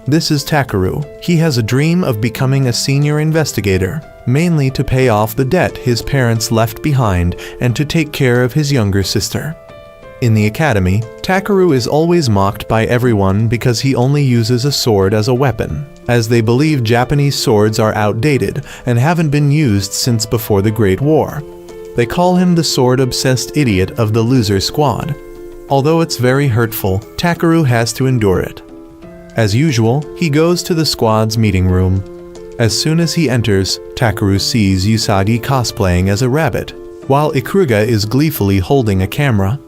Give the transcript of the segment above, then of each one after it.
This is Takeru. He has a dream of becoming a senior investigator, mainly to pay off the debt his parents left behind and to take care of his younger sister. In the academy, Takeru is always mocked by everyone because he only uses a sword as a weapon, as they believe Japanese swords are outdated and haven't been used since before the Great War. They call him the sword-obsessed idiot of the loser squad. Although it's very hurtful, Takeru has to endure it. As usual, he goes to the squad's meeting room. As soon as he enters, Takeru sees Usagi cosplaying as a rabbit, while Ikuruga is gleefully holding a camera.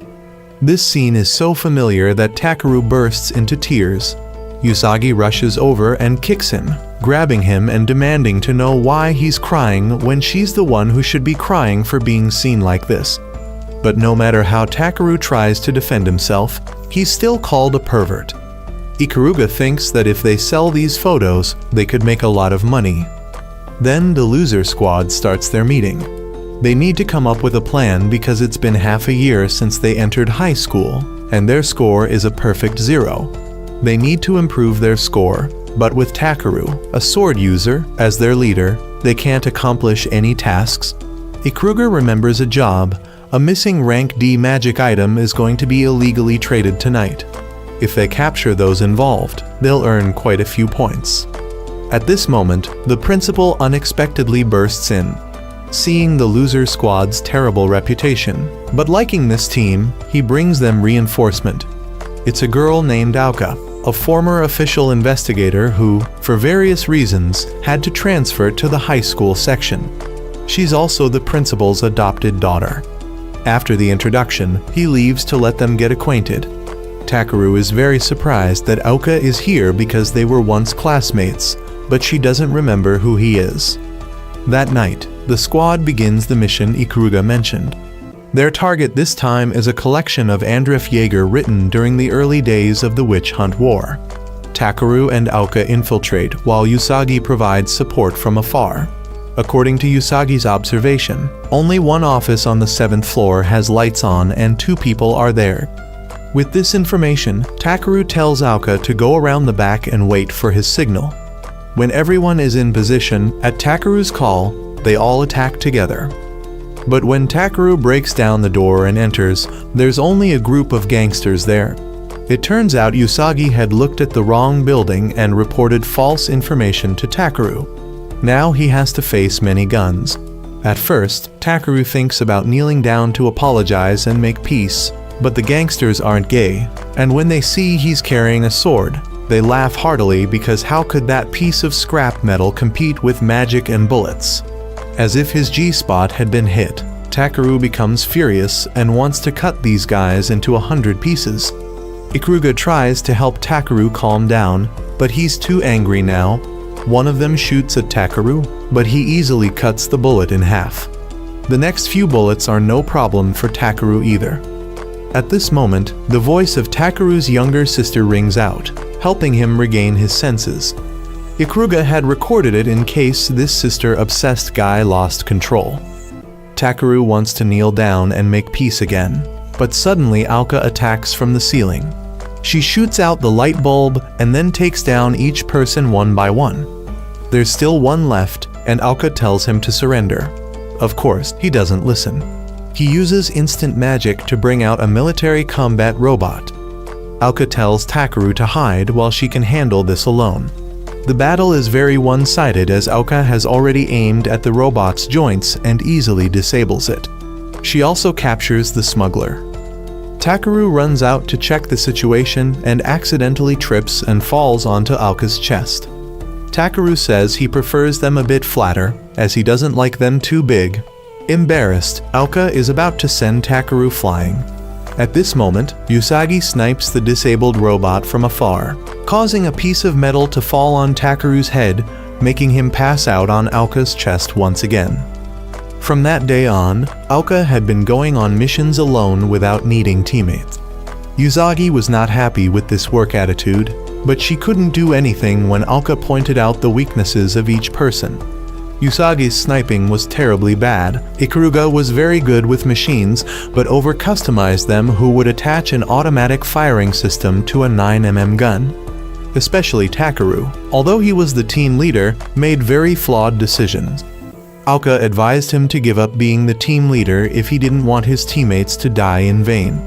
This scene is so familiar that Takeru bursts into tears. Usagi rushes over and kicks him, grabbing him and demanding to know why he's crying when she's the one who should be crying for being seen like this. But no matter how Takeru tries to defend himself, he's still called a pervert. Ikuruga thinks that if they sell these photos, they could make a lot of money. Then the loser squad starts their meeting. They need to come up with a plan because it's been half a year since they entered high school, and their score is a perfect 0. They need to improve their score, but with Takeru, a sword user, as their leader, they can't accomplish any tasks. Ikuruga remembers a job. A missing rank D magic item is going to be illegally traded tonight. If they capture those involved, they'll earn quite a few points. At this moment, the principal unexpectedly bursts in. Seeing the loser squad's terrible reputation, but liking this team, he brings them reinforcement. It's a girl named Auka, a former official investigator who, for various reasons, had to transfer to the high school section. She's also the principal's adopted daughter. After the introduction, he leaves to let them get acquainted. Takeru is very surprised that Auka is here because they were once classmates, but she doesn't remember who he is. That night, the squad begins the mission Ikuruga mentioned. Their target this time is a collection of Andref Jaeger written during the early days of the Witch Hunt War. Takeru and Auka infiltrate while Usagi provides support from afar. According to Usagi's observation, only one office on the 7th floor has lights on and 2 people are there. With this information, Takeru tells Auka to go around the back and wait for his signal. When everyone is in position, at Takeru's call, they all attack together. But when Takeru breaks down the door and enters, there's only a group of gangsters there. It turns out Usagi had looked at the wrong building and reported false information to Takeru. Now he has to face many guns. At first, Takeru thinks about kneeling down to apologize and make peace, but the gangsters aren't gay, and when they see he's carrying a sword, they laugh heartily because how could that piece of scrap metal compete with magic and bullets? As if his G-spot had been hit, Takeru becomes furious and wants to cut these guys into 100 pieces. Ikuruga tries to help Takeru calm down, but he's too angry now. One of them shoots at Takeru, but he easily cuts the bullet in half. The next few bullets are no problem for Takeru either. At this moment, the voice of Takeru's younger sister rings out, helping him regain his senses. Ikuruga had recorded it in case this sister-obsessed guy lost control. Takeru wants to kneel down and make peace again, but suddenly Auka attacks from the ceiling. She shoots out the light bulb and then takes down each person one by one. There's still one left, and Auka tells him to surrender. Of course, he doesn't listen. He uses instant magic to bring out a military combat robot. Auka tells Takeru to hide while she can handle this alone. The battle is very one-sided as Auka has already aimed at the robot's joints and easily disables it. She also captures the smuggler. Takeru runs out to check the situation and accidentally trips and falls onto Auka's chest. Takeru says he prefers them a bit flatter, as he doesn't like them too big. Embarrassed, Auka is about to send Takeru flying. At this moment, Usagi snipes the disabled robot from afar, causing a piece of metal to fall on Takeru's head, making him pass out on Auka's chest once again. From that day on, Auka had been going on missions alone without needing teammates. Usagi was not happy with this work attitude, but she couldn't do anything when Auka pointed out the weaknesses of each person. Usagi's sniping was terribly bad. Ikuruga was very good with machines, but over-customized them who would attach an automatic firing system to a 9mm gun. especially Takeru, although he was the team leader, made very flawed decisions. Aoka advised him to give up being the team leader if he didn't want his teammates to die in vain.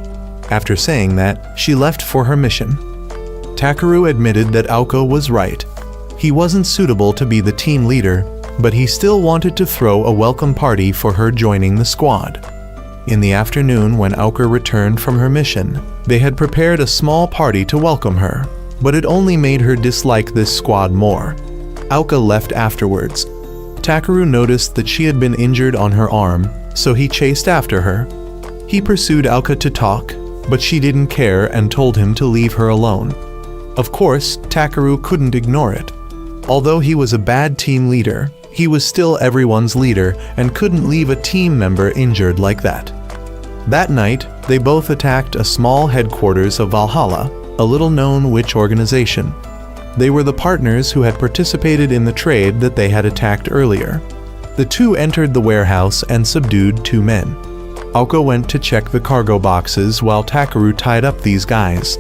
After saying that, she left for her mission. Takeru admitted that Aoka was right. He wasn't suitable to be the team leader, but he still wanted to throw a welcome party for her joining the squad. In the afternoon, when Aoka returned from her mission, they had prepared a small party to welcome her, but it only made her dislike this squad more. Aoka left afterwards. Takeru noticed that she had been injured on her arm, so he chased after her. He pursued Aoka to talk, but she didn't care and told him to leave her alone. Of course, Takeru couldn't ignore it. Although he was a bad team leader, he was still everyone's leader and couldn't leave a team member injured like that. That night, they both attacked a small headquarters of Valhalla, a little-known witch organization. They were the partners who had participated in the trade that they had attacked earlier. The two entered the warehouse and subdued 2 men. Aoka went to check the cargo boxes while Takeru tied up these guys.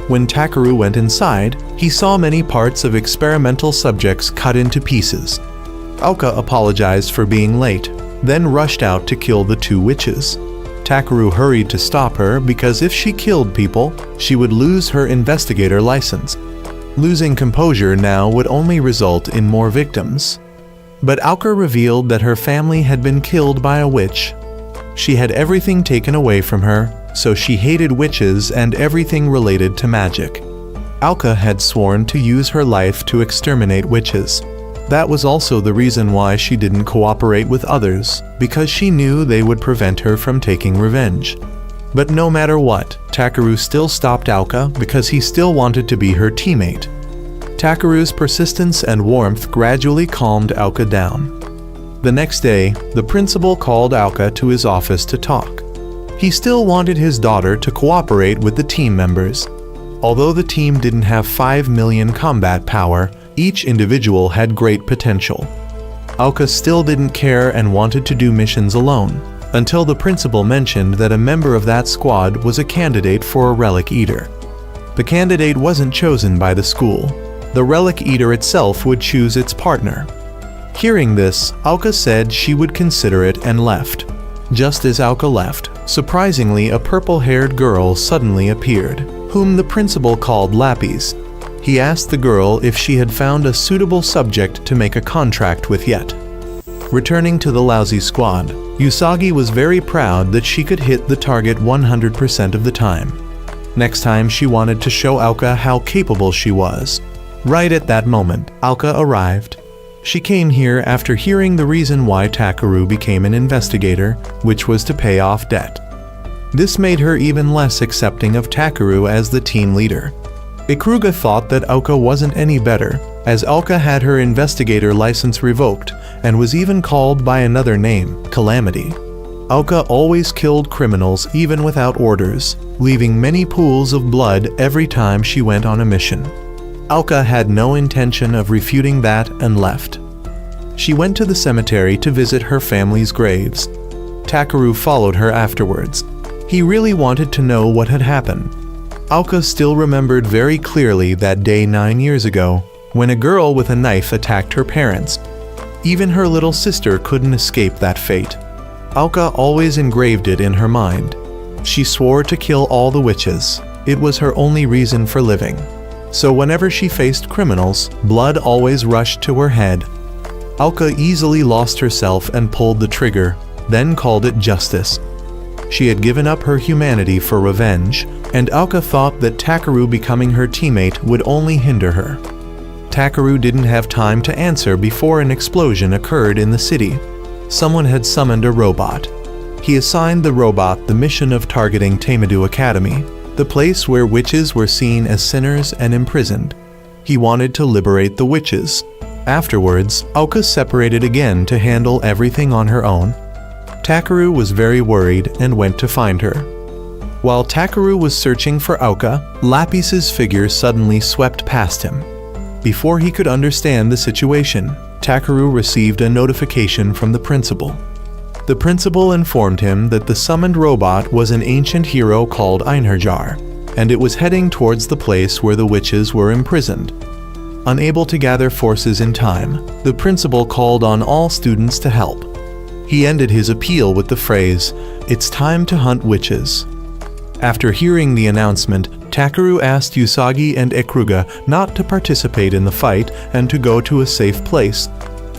When Takeru went inside, he saw many parts of experimental subjects cut into pieces. Aoka apologized for being late, then rushed out to kill the 2 witches. Takeru hurried to stop her because if she killed people, she would lose her investigator license. Losing composure now would only result in more victims. But Aoka revealed that her family had been killed by a witch. She had everything taken away from her, so she hated witches and everything related to magic. Aoka had sworn to use her life to exterminate witches. That was also the reason why she didn't cooperate with others, because she knew they would prevent her from taking revenge. But no matter what, Takeru still stopped Aoka because he still wanted to be her teammate. Takeru's persistence and warmth gradually calmed Aoka down. The next day, the principal called Aoka to his office to talk. He still wanted his daughter to cooperate with the team members. Although the team didn't have 5 million combat power, each individual had great potential. Aoka still didn't care and wanted to do missions alone, until the principal mentioned that a member of that squad was a candidate for a relic eater. The candidate wasn't chosen by the school. The relic eater itself would choose its partner. Hearing this, Aoka said she would consider it and left. Just as Aoka left, surprisingly a purple-haired girl suddenly appeared, whom the principal called Lapis. He asked the girl if she had found a suitable subject to make a contract with yet. Returning to the lousy squad, Usagi was very proud that she could hit the target 100% of the time. Next time she wanted to show Aoka how capable she was. Right at that moment, Aoka arrived. She came here after hearing the reason why Takeru became an investigator, which was to pay off debt. This made her even less accepting of Takeru as the team leader. Ikuruga thought that Aoka wasn't any better, as Aoka had her investigator license revoked and was even called by another name, Calamity. Aoka always killed criminals even without orders, leaving many pools of blood every time she went on a mission. Aoka had no intention of refuting that and left. She went to the cemetery to visit her family's graves. Takeru followed her afterwards. He really wanted to know what had happened. Aoka still remembered very clearly that day 9 years ago, when a girl with a knife attacked her parents. Even her little sister couldn't escape that fate. Aoka always engraved it in her mind. She swore to kill all the witches. It was her only reason for living. So whenever she faced criminals, blood always rushed to her head. Aoka easily lost herself and pulled the trigger, then called it justice. She had given up her humanity for revenge, and Aoka thought that Takeru becoming her teammate would only hinder her. Takeru didn't have time to answer before an explosion occurred in the city. Someone had summoned a robot. He assigned the robot the mission of targeting Taimado Academy, the place where witches were seen as sinners and imprisoned. He wanted to liberate the witches. Afterwards, Aoka separated again to handle everything on her own. Takeru was very worried and went to find her. While Takeru was searching for Aoka, Lapis's figure suddenly swept past him. Before he could understand the situation, Takeru received a notification from the principal. The principal informed him that the summoned robot was an ancient hero called Einherjar. and it was heading towards the place where the witches were imprisoned. Unable to gather forces in time, the principal called on all students to help. He ended his appeal with the phrase, "It's time to hunt witches." After hearing the announcement, Takeru asked Usagi and Ikuruga not to participate in the fight and to go to a safe place.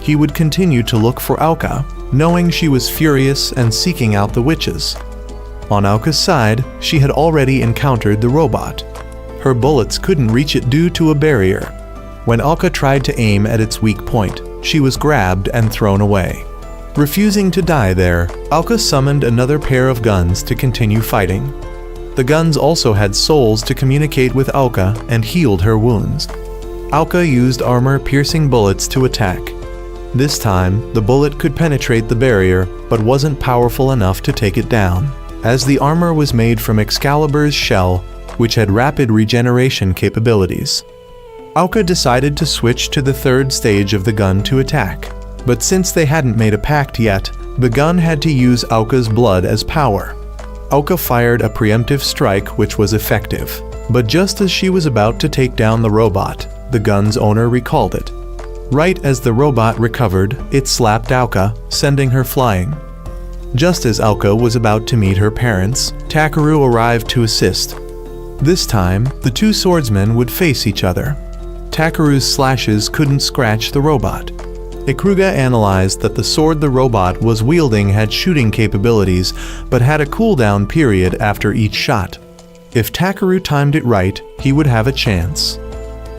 He would continue to look for Aoka, knowing she was furious and seeking out the witches. On Aoka's side, she had already encountered the robot. Her bullets couldn't reach it due to a barrier. When Aoka tried to aim at its weak point, she was grabbed and thrown away. Refusing to die there, Aoka summoned another pair of guns to continue fighting. The guns also had souls to communicate with Aoka and healed her wounds. Aoka used armor-piercing bullets to attack. This time, the bullet could penetrate the barrier, but wasn't powerful enough to take it down, as the armor was made from Excalibur's shell, which had rapid regeneration capabilities. Aoka decided to switch to the third stage of the gun to attack, but since they hadn't made a pact yet, the gun had to use Aoka's blood as power. Aoka fired a preemptive strike which was effective, but just as she was about to take down the robot, the gun's owner recalled it. Right as the robot recovered, it slapped Aoka, sending her flying. Just as Aoka was about to meet her parents, Takeru arrived to assist. This time, the two swordsmen would face each other. Takeru's slashes couldn't scratch the robot. Ikuruga analyzed that the sword the robot was wielding had shooting capabilities, but had a cooldown period after each shot. If Takeru timed it right, he would have a chance.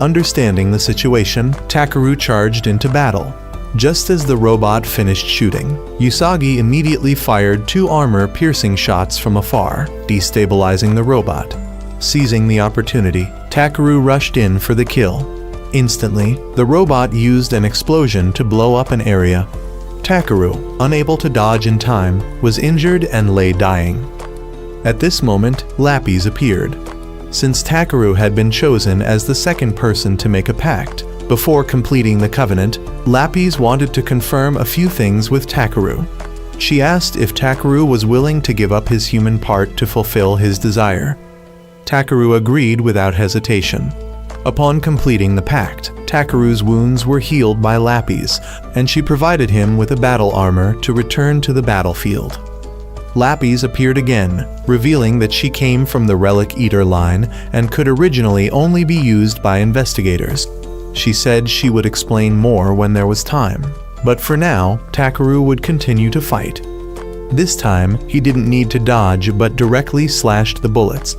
Understanding the situation, Takeru charged into battle. Just as the robot finished shooting, Usagi immediately fired 2 armor-piercing shots from afar, destabilizing the robot. Seizing the opportunity, Takeru rushed in for the kill. Instantly, the robot used an explosion to blow up an area. Takeru, unable to dodge in time, was injured and lay dying. At this moment, Lapis appeared. Since Takeru had been chosen as the second person to make a pact, before completing the covenant, Lapis wanted to confirm a few things with Takeru. She asked if Takeru was willing to give up his human part to fulfill his desire. Takeru agreed without hesitation. Upon completing the pact, Takeru's wounds were healed by Lapis, and she provided him with a battle armor to return to the battlefield. Lapis appeared again, revealing that she came from the Relic Eater line and could originally only be used by investigators. She said she would explain more when there was time, but for now, Takeru would continue to fight. This time, he didn't need to dodge but directly slashed the bullets.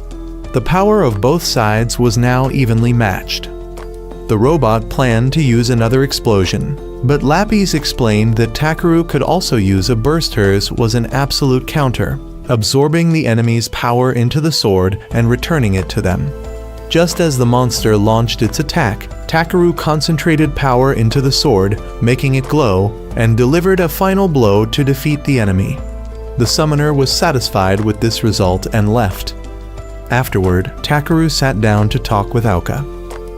The power of both sides was now evenly matched. The robot planned to use another explosion, but Lapis explained that Takeru could also use a burst. Hers was an absolute counter, absorbing the enemy's power into the sword and returning it to them. Just as the monster launched its attack, Takeru concentrated power into the sword, making it glow, and delivered a final blow to defeat the enemy. The summoner was satisfied with this result and left. Afterward, Takeru sat down to talk with Aoka.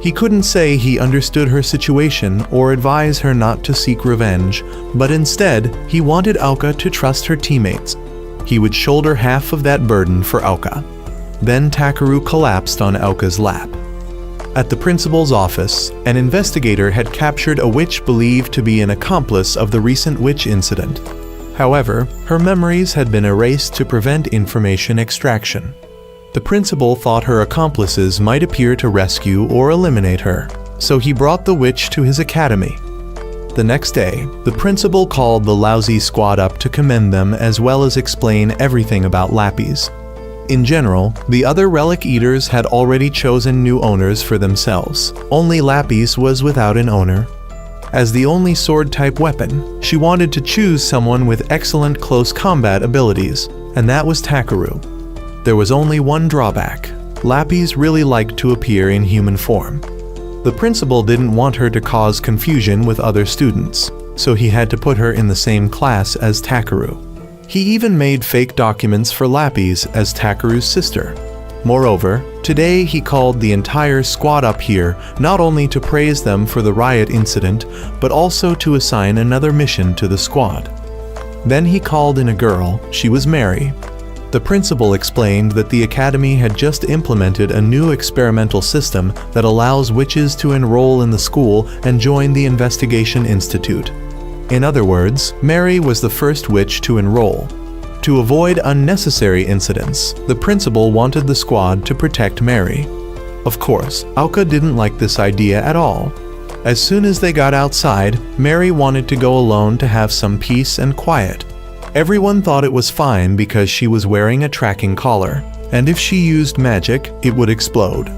He couldn't say he understood her situation or advise her not to seek revenge, but instead, he wanted Aoka to trust her teammates. He would shoulder half of that burden for Aoka. Then Takeru collapsed on Aoka's lap. At the principal's office, an investigator had captured a witch believed to be an accomplice of the recent witch incident. However, her memories had been erased to prevent information extraction. The principal thought her accomplices might appear to rescue or eliminate her, so he brought the witch to his academy. The next day, the principal called the lousy squad up to commend them as well as explain everything about Lapis. In general, the other relic eaters had already chosen new owners for themselves. Only Lapis was without an owner. As the only sword-type weapon, she wanted to choose someone with excellent close combat abilities, and that was Takeru. There was only one drawback. Lapis really liked to appear in human form. The principal didn't want her to cause confusion with other students, so he had to put her in the same class as Takeru. He even made fake documents for Lapis as Takeru's sister. Moreover, today he called the entire squad up here not only to praise them for the riot incident, but also to assign another mission to the squad. Then he called in a girl. She was Mary. The principal explained that the academy had just implemented a new experimental system that allows witches to enroll in the school and join the Investigation Institute. In other words, Mary was the first witch to enroll. To avoid unnecessary incidents, the principal wanted the squad to protect Mary. Of course, Aoka didn't like this idea at all. As soon as they got outside, Mary wanted to go alone to have some peace and quiet. Everyone thought it was fine because she was wearing a tracking collar, and if she used magic, it would explode.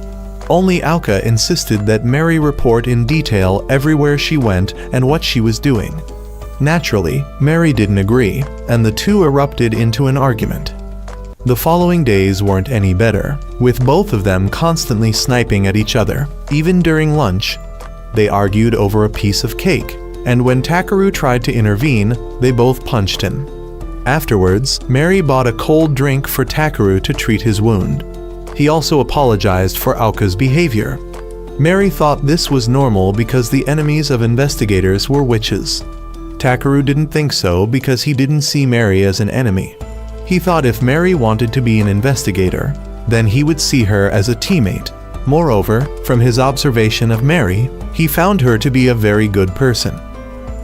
Only Aoka insisted that Mary report in detail everywhere she went and what she was doing. Naturally, Mary didn't agree, and the two erupted into an argument. The following days weren't any better, with both of them constantly sniping at each other, even during lunch. They argued over a piece of cake, and when Takeru tried to intervene, they both punched him. Afterwards, Mary bought a cold drink for Takeru to treat his wound. He also apologized for Aoka's behavior. Mary thought this was normal because the enemies of investigators were witches. Takeru didn't think so because he didn't see Mary as an enemy. He thought if Mary wanted to be an investigator, then he would see her as a teammate. Moreover, from his observation of Mary, he found her to be a very good person.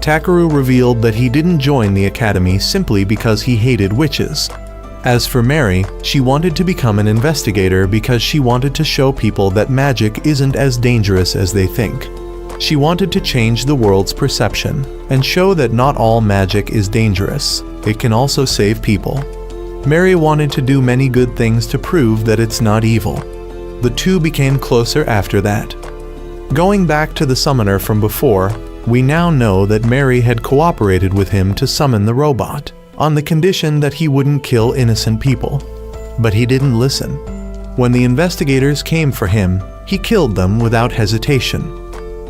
Takeru revealed that he didn't join the academy simply because he hated witches. As for Mary, she wanted to become an investigator because she wanted to show people that magic isn't as dangerous as they think. She wanted to change the world's perception and show that not all magic is dangerous. It can also save people. Mary wanted to do many good things to prove that it's not evil. The two became closer after that. Going back to the summoner from before, we now know that Mary had cooperated with him to summon the robot, on the condition that he wouldn't kill innocent people. But he didn't listen. When the investigators came for him, he killed them without hesitation.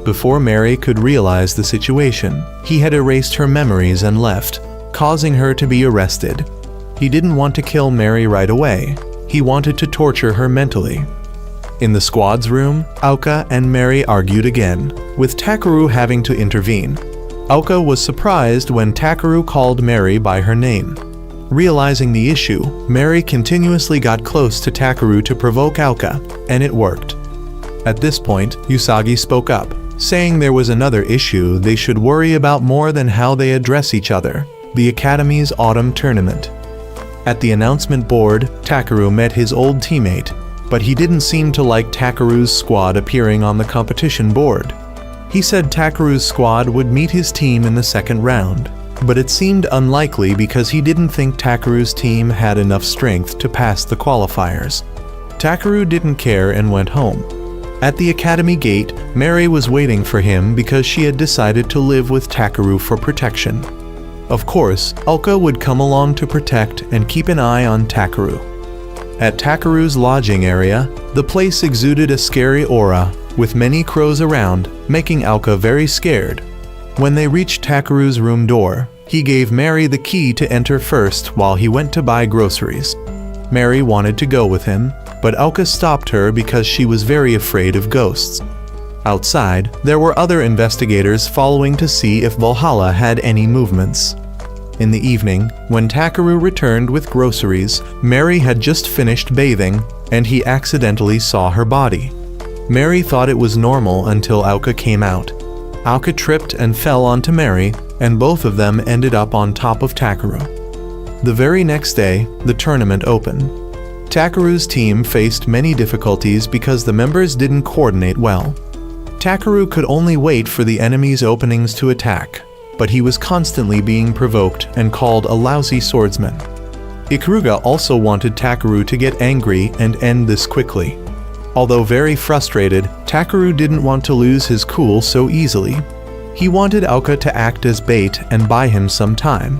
Before Mary could realize the situation, he had erased her memories and left, causing her to be arrested. He didn't want to kill Mary right away. He wanted to torture her mentally. In the squad's room, Aoka and Mary argued again, with Takeru having to intervene. Aoka was surprised when Takeru called Mary by her name. Realizing the issue, Mary continuously got close to Takeru to provoke Aoka, and it worked. At this point, Usagi spoke up, saying there was another issue they should worry about more than how they address each other: the Academy's autumn tournament. At the announcement board, Takeru met his old teammate, but he didn't seem to like Takeru's squad appearing on the competition board. He said Takeru's squad would meet his team in the second round, but it seemed unlikely because he didn't think Takeru's team had enough strength to pass the qualifiers. Takeru didn't care and went home. At the academy gate, Mary was waiting for him because she had decided to live with Takeru for protection. Of course, Aoka would come along to protect and keep an eye on Takeru. At Takeru's lodging area, the place exuded a scary aura, with many crows around, making Aoka very scared. When they reached Takeru's room door, he gave Mary the key to enter first while he went to buy groceries. Mary wanted to go with him, but Aoka stopped her because she was very afraid of ghosts. Outside, there were other investigators following to see if Valhalla had any movements. In the evening, when Takeru returned with groceries, Mary had just finished bathing, and he accidentally saw her body. Mary thought it was normal until Aoka came out. Aoka tripped and fell onto Mary, and both of them ended up on top of Takeru. The very next day, the tournament opened. Takeru's team faced many difficulties because the members didn't coordinate well. Takeru could only wait for the enemy's openings to attack, but he was constantly being provoked and called a lousy swordsman. Ikuruga also wanted Takeru to get angry and end this quickly. Although very frustrated, Takeru didn't want to lose his cool so easily. He wanted Aoka to act as bait and buy him some time.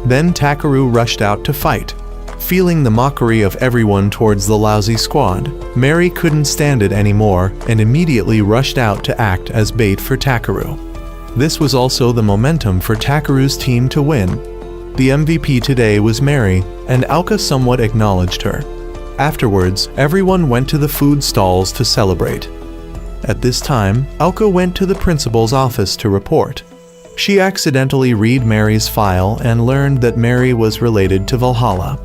Then Takeru rushed out to fight. Feeling the mockery of everyone towards the lousy squad, Mary couldn't stand it anymore and immediately rushed out to act as bait for Takeru. This was also the momentum for Takeru's team to win. The MVP today was Mary, and Aoka somewhat acknowledged her. Afterwards, everyone went to the food stalls to celebrate. At this time, Aoka went to the principal's office to report. She accidentally read Mary's file and learned that Mary was related to Valhalla.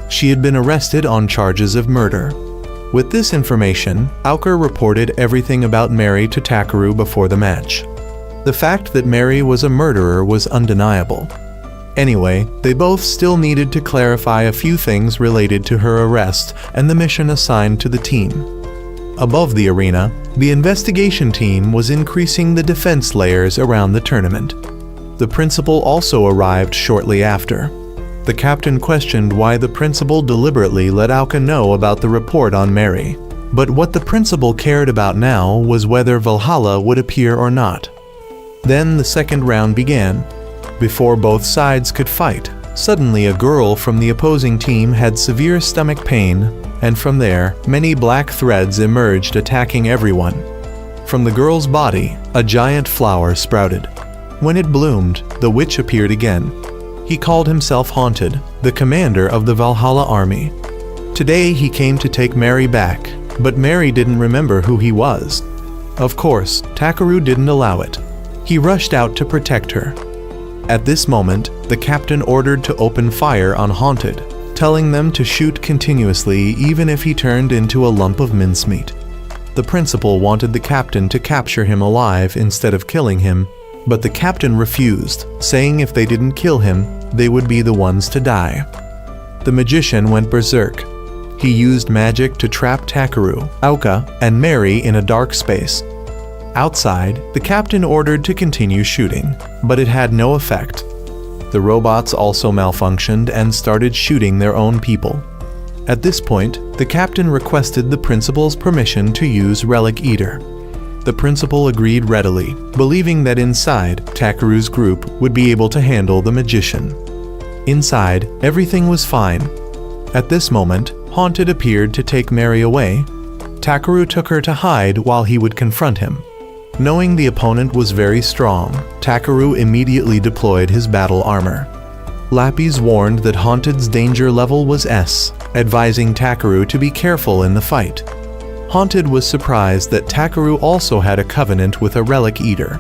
she had been arrested on charges of murder. With this information, Aoka reported everything about Mary to Takeru before the match. The fact that Mary was a murderer was undeniable. Anyway, they both still needed to clarify a few things related to her arrest and the mission assigned to the team. Above the arena, the investigation team was increasing the defense layers around the tournament. The principal also arrived shortly after. The captain questioned why the principal deliberately let Aoka know about the report on Mary. But what the principal cared about now was whether Valhalla would appear or not. Then the second round began. Before both sides could fight, suddenly a girl from the opposing team had severe stomach pain, and from there, many black threads emerged attacking everyone. From the girl's body, a giant flower sprouted. When it bloomed, the witch appeared again. He called himself Haunted, the commander of the Valhalla army. Today he came to take Mary back, but Mary didn't remember who he was. Of course, Takeru didn't allow it. He rushed out to protect her. At this moment, the captain ordered to open fire on Haunted, telling them to shoot continuously even if he turned into a lump of mincemeat. The principal wanted the captain to capture him alive instead of killing him, but the captain refused, saying if they didn't kill him, they would be the ones to die. The magician went berserk. He used magic to trap Takeru, Aoka, and Mary in a dark space. Outside, the captain ordered to continue shooting, but it had no effect. The robots also malfunctioned and started shooting their own people. At this point, the captain requested the principal's permission to use Relic Eater. The principal agreed readily, believing that inside, Takeru's group would be able to handle the magician. Inside, everything was fine. At this moment, Haunted appeared to take Mary away. Takeru took her to hide while he would confront him. Knowing the opponent was very strong, Takeru immediately deployed his battle armor. Lapis warned that Haunted's danger level was S, advising Takeru to be careful in the fight. Haunted was surprised that Takeru also had a covenant with a Relic Eater.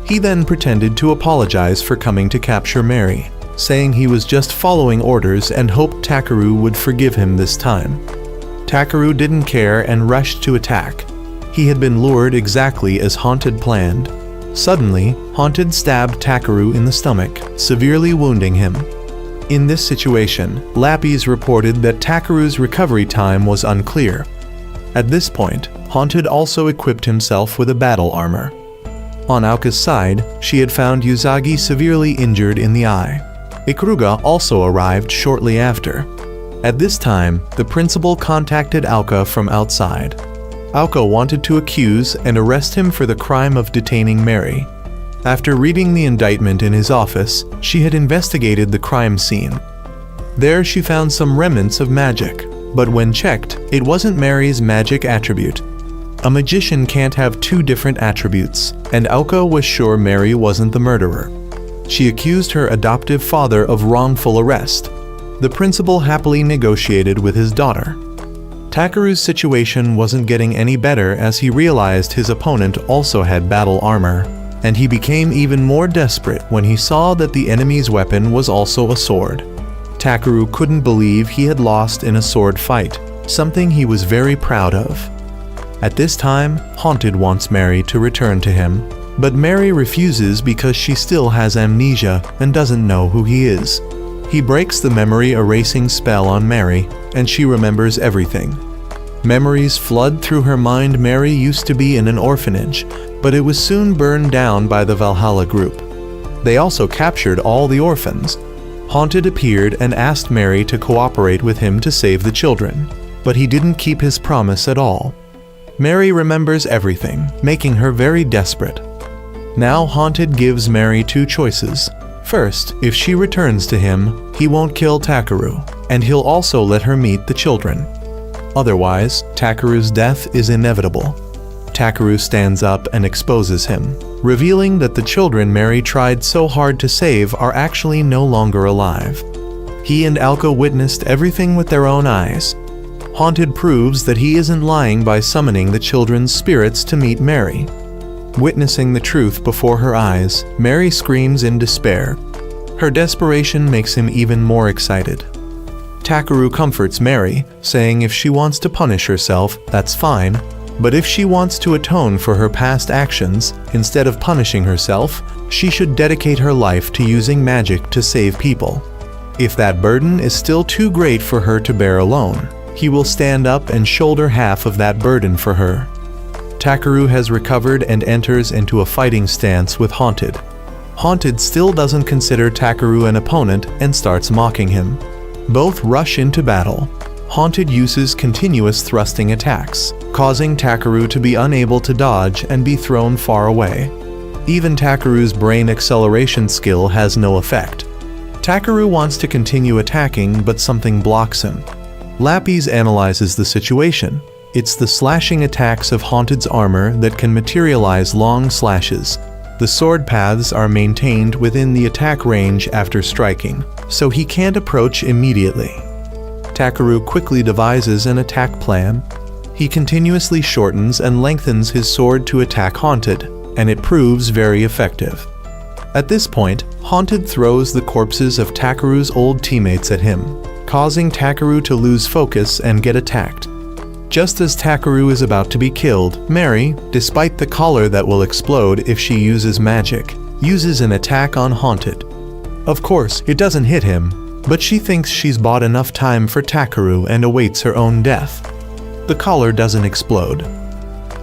He then pretended to apologize for coming to capture Mary, saying he was just following orders and hoped Takeru would forgive him this time. Takeru didn't care and rushed to attack. He had been lured exactly as Haunted planned. Suddenly, Haunted stabbed Takeru in the stomach, severely wounding him. In this situation, Lapis reported that Takeru's recovery time was unclear. At this point, Haunted also equipped himself with a battle armor. On Aoka's side, she had found Usagi severely injured in the eye. Ikuruga also arrived shortly after. At this time, the principal contacted Aoka from outside. Aoka wanted to accuse and arrest him for the crime of detaining Mary. After reading the indictment in his office, she had investigated the crime scene. There she found some remnants of magic, but when checked, it wasn't Mary's magic attribute. A magician can't have two different attributes, and Aoka was sure Mary wasn't the murderer. She accused her adoptive father of wrongful arrest. The principal happily negotiated with his daughter. Takeru's situation wasn't getting any better as he realized his opponent also had battle armor, and he became even more desperate when he saw that the enemy's weapon was also a sword. Takeru couldn't believe he had lost in a sword fight, something he was very proud of. At this time, Haunted wants Mary to return to him, but Mary refuses because she still has amnesia and doesn't know who he is. He breaks the memory erasing spell on Mary, and she remembers everything. Memories flood through her mind. Mary used to be in an orphanage, but it was soon burned down by the Valhalla group. They also captured all the orphans. Haunted appeared and asked Mary to cooperate with him to save the children, but he didn't keep his promise at all. Mary remembers everything, making her very desperate. Now Haunted gives Mary two choices. First, if she returns to him, he won't kill Takeru, and he'll also let her meet the children. Otherwise, Takeru's death is inevitable. Takeru stands up and exposes him, revealing that the children Mary tried so hard to save are actually no longer alive. He and Aoka witnessed everything with their own eyes. Haunted proves that he isn't lying by summoning the children's spirits to meet Mary. Witnessing the truth before her eyes, Mary screams in despair. Her desperation makes him even more excited. Takeru comforts Mary, saying if she wants to punish herself, that's fine, but if she wants to atone for her past actions, instead of punishing herself, she should dedicate her life to using magic to save people. If that burden is still too great for her to bear alone, he will stand up and shoulder half of that burden for her. Takeru has recovered and enters into a fighting stance with Haunted. Haunted still doesn't consider Takeru an opponent and starts mocking him. Both rush into battle. Haunted uses continuous thrusting attacks, causing Takeru to be unable to dodge and be thrown far away. Even Takeru's brain acceleration skill has no effect. Takeru wants to continue attacking, but something blocks him. Lapis analyzes the situation. It's the slashing attacks of Haunted's armor that can materialize long slashes. The sword paths are maintained within the attack range after striking, so he can't approach immediately. Takeru quickly devises an attack plan. He continuously shortens and lengthens his sword to attack Haunted, and it proves very effective. At this point, Haunted throws the corpses of Takeru's old teammates at him, causing Takeru to lose focus and get attacked. Just as Takeru is about to be killed, Mary, despite the collar that will explode if she uses magic, uses an attack on Haunted. Of course, it doesn't hit him, but she thinks she's bought enough time for Takeru and awaits her own death. The collar doesn't explode.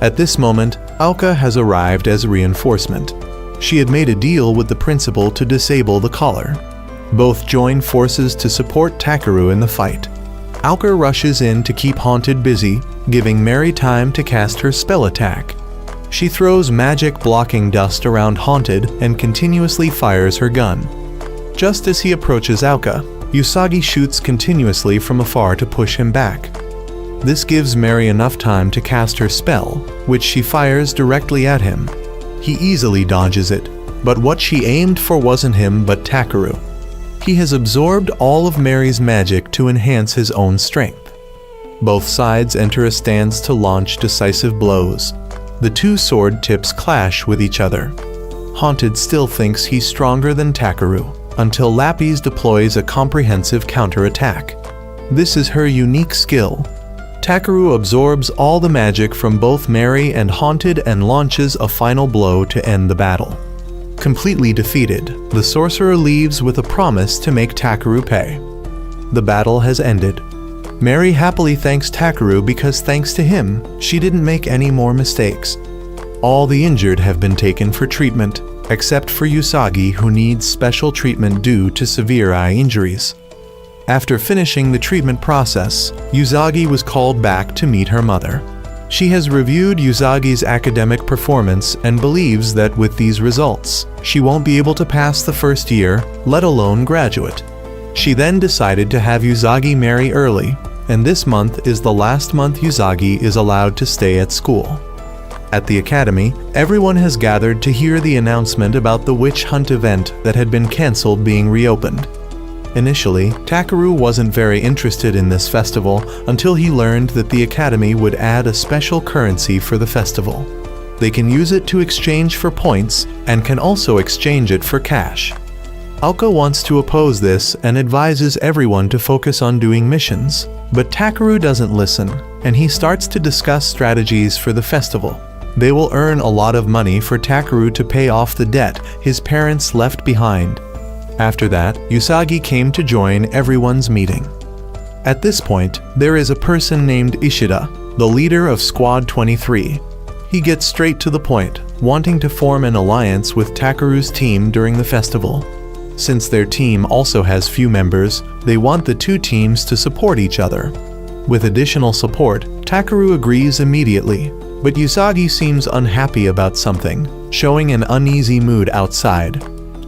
At this moment, Aoka has arrived as reinforcement. She had made a deal with the principal to disable the collar. Both join forces to support Takeru in the fight. Aoka rushes in to keep Haunted busy, giving Mary time to cast her spell attack. She throws magic blocking dust around Haunted and continuously fires her gun. Just as he approaches Aoka, Usagi shoots continuously from afar to push him back. This gives Mary enough time to cast her spell, which she fires directly at him. He easily dodges it, but what she aimed for wasn't him but Takeru. He has absorbed all of Mary's magic to enhance his own strength. Both sides enter a stance to launch decisive blows. The two sword tips clash with each other. Haunted still thinks he's stronger than Takeru, until Lapis deploys a comprehensive counterattack. This is her unique skill. Takeru absorbs all the magic from both Mary and Haunted and launches a final blow to end the battle. Completely defeated, the sorcerer leaves with a promise to make Takeru pay. The battle has ended. Mary happily thanks Takeru because thanks to him, she didn't make any more mistakes. All the injured have been taken for treatment, except for Usagi, who needs special treatment due to severe eye injuries. After finishing the treatment process, Usagi was called back to meet her mother. She has reviewed Usagi's academic performance and believes that with these results, she won't be able to pass the first year, let alone graduate. She then decided to have Usagi marry early, and this month is the last month Usagi is allowed to stay at school. At the academy, everyone has gathered to hear the announcement about the witch hunt event that had been cancelled being reopened. Initially, Takeru wasn't very interested in this festival until he learned that the academy would add a special currency for the festival. They can use it to exchange for points and can also exchange it for cash. Aoka wants to oppose this and advises everyone to focus on doing missions, but Takeru doesn't listen, and he starts to discuss strategies for the festival. They will earn a lot of money for Takeru to pay off the debt his parents left behind. After that, Usagi came to join everyone's meeting. At this point, there is a person named Ishida, the leader of Squad 23. He gets straight to the point, wanting to form an alliance with Takeru's team during the festival. Since their team also has few members, they want the two teams to support each other. With additional support, Takeru agrees immediately, but Usagi seems unhappy about something, showing an uneasy mood outside.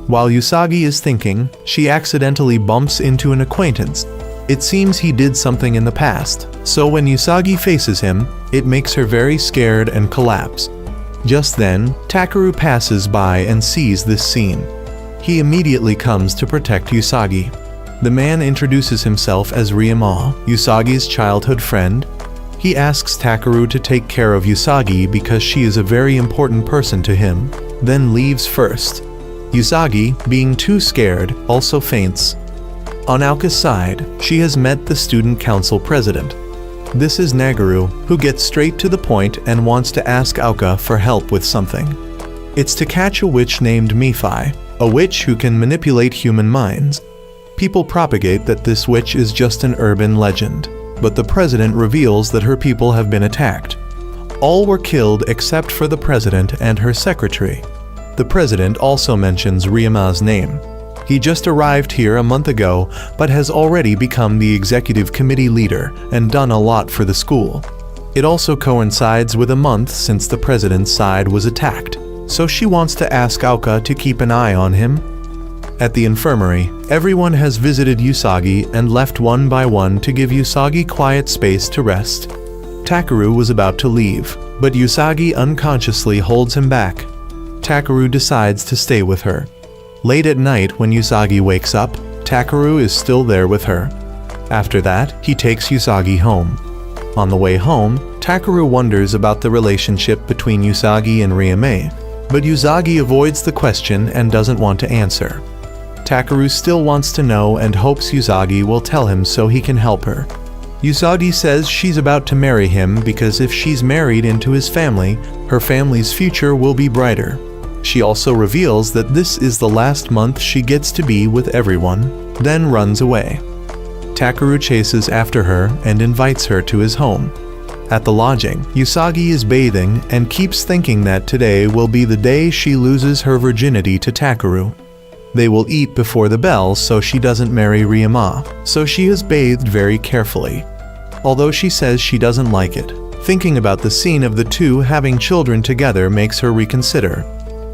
While Usagi is thinking, she accidentally bumps into an acquaintance. It seems he did something in the past, so when Usagi faces him, it makes her very scared and collapse. Just then, Takeru passes by and sees this scene. He immediately comes to protect Usagi. The man introduces himself as Ryoma, Usagi's childhood friend. He asks Takeru to take care of Usagi because she is a very important person to him, then leaves first. Usagi, being too scared, also faints. On Aoka's side, she has met the student council president. This is Nagaru, who gets straight to the point and wants to ask Aoka for help with something. It's to catch a witch named Mifai, a witch who can manipulate human minds. People propagate that this witch is just an urban legend, but the president reveals that her people have been attacked. All were killed except for the president and her secretary. The president also mentions Ryuma's name. He just arrived here a month ago, but has already become the executive committee leader and done a lot for the school. It also coincides with a month since the president's side was attacked, so she wants to ask Aoka to keep an eye on him. At the infirmary, everyone has visited Usagi and left one by one to give Usagi quiet space to rest. Takeru was about to leave, but Usagi unconsciously holds him back. Takeru decides to stay with her. Late at night when Usagi wakes up, Takeru is still there with her. After that, he takes Usagi home. On the way home, Takeru wonders about the relationship between Usagi and Ryume, but Usagi avoids the question and doesn't want to answer. Takeru still wants to know and hopes Usagi will tell him so he can help her. Usagi says she's about to marry him because if she's married into his family, her family's future will be brighter. She also reveals that this is the last month she gets to be with everyone, then runs away. Takeru chases after her and invites her to his home. At the lodging, Usagi is bathing and keeps thinking that today will be the day she loses her virginity to Takeru. They will eat before the bell so she doesn't marry Ryuma, so she is bathed very carefully. Although she says she doesn't like it, thinking about the scene of the two having children together makes her reconsider.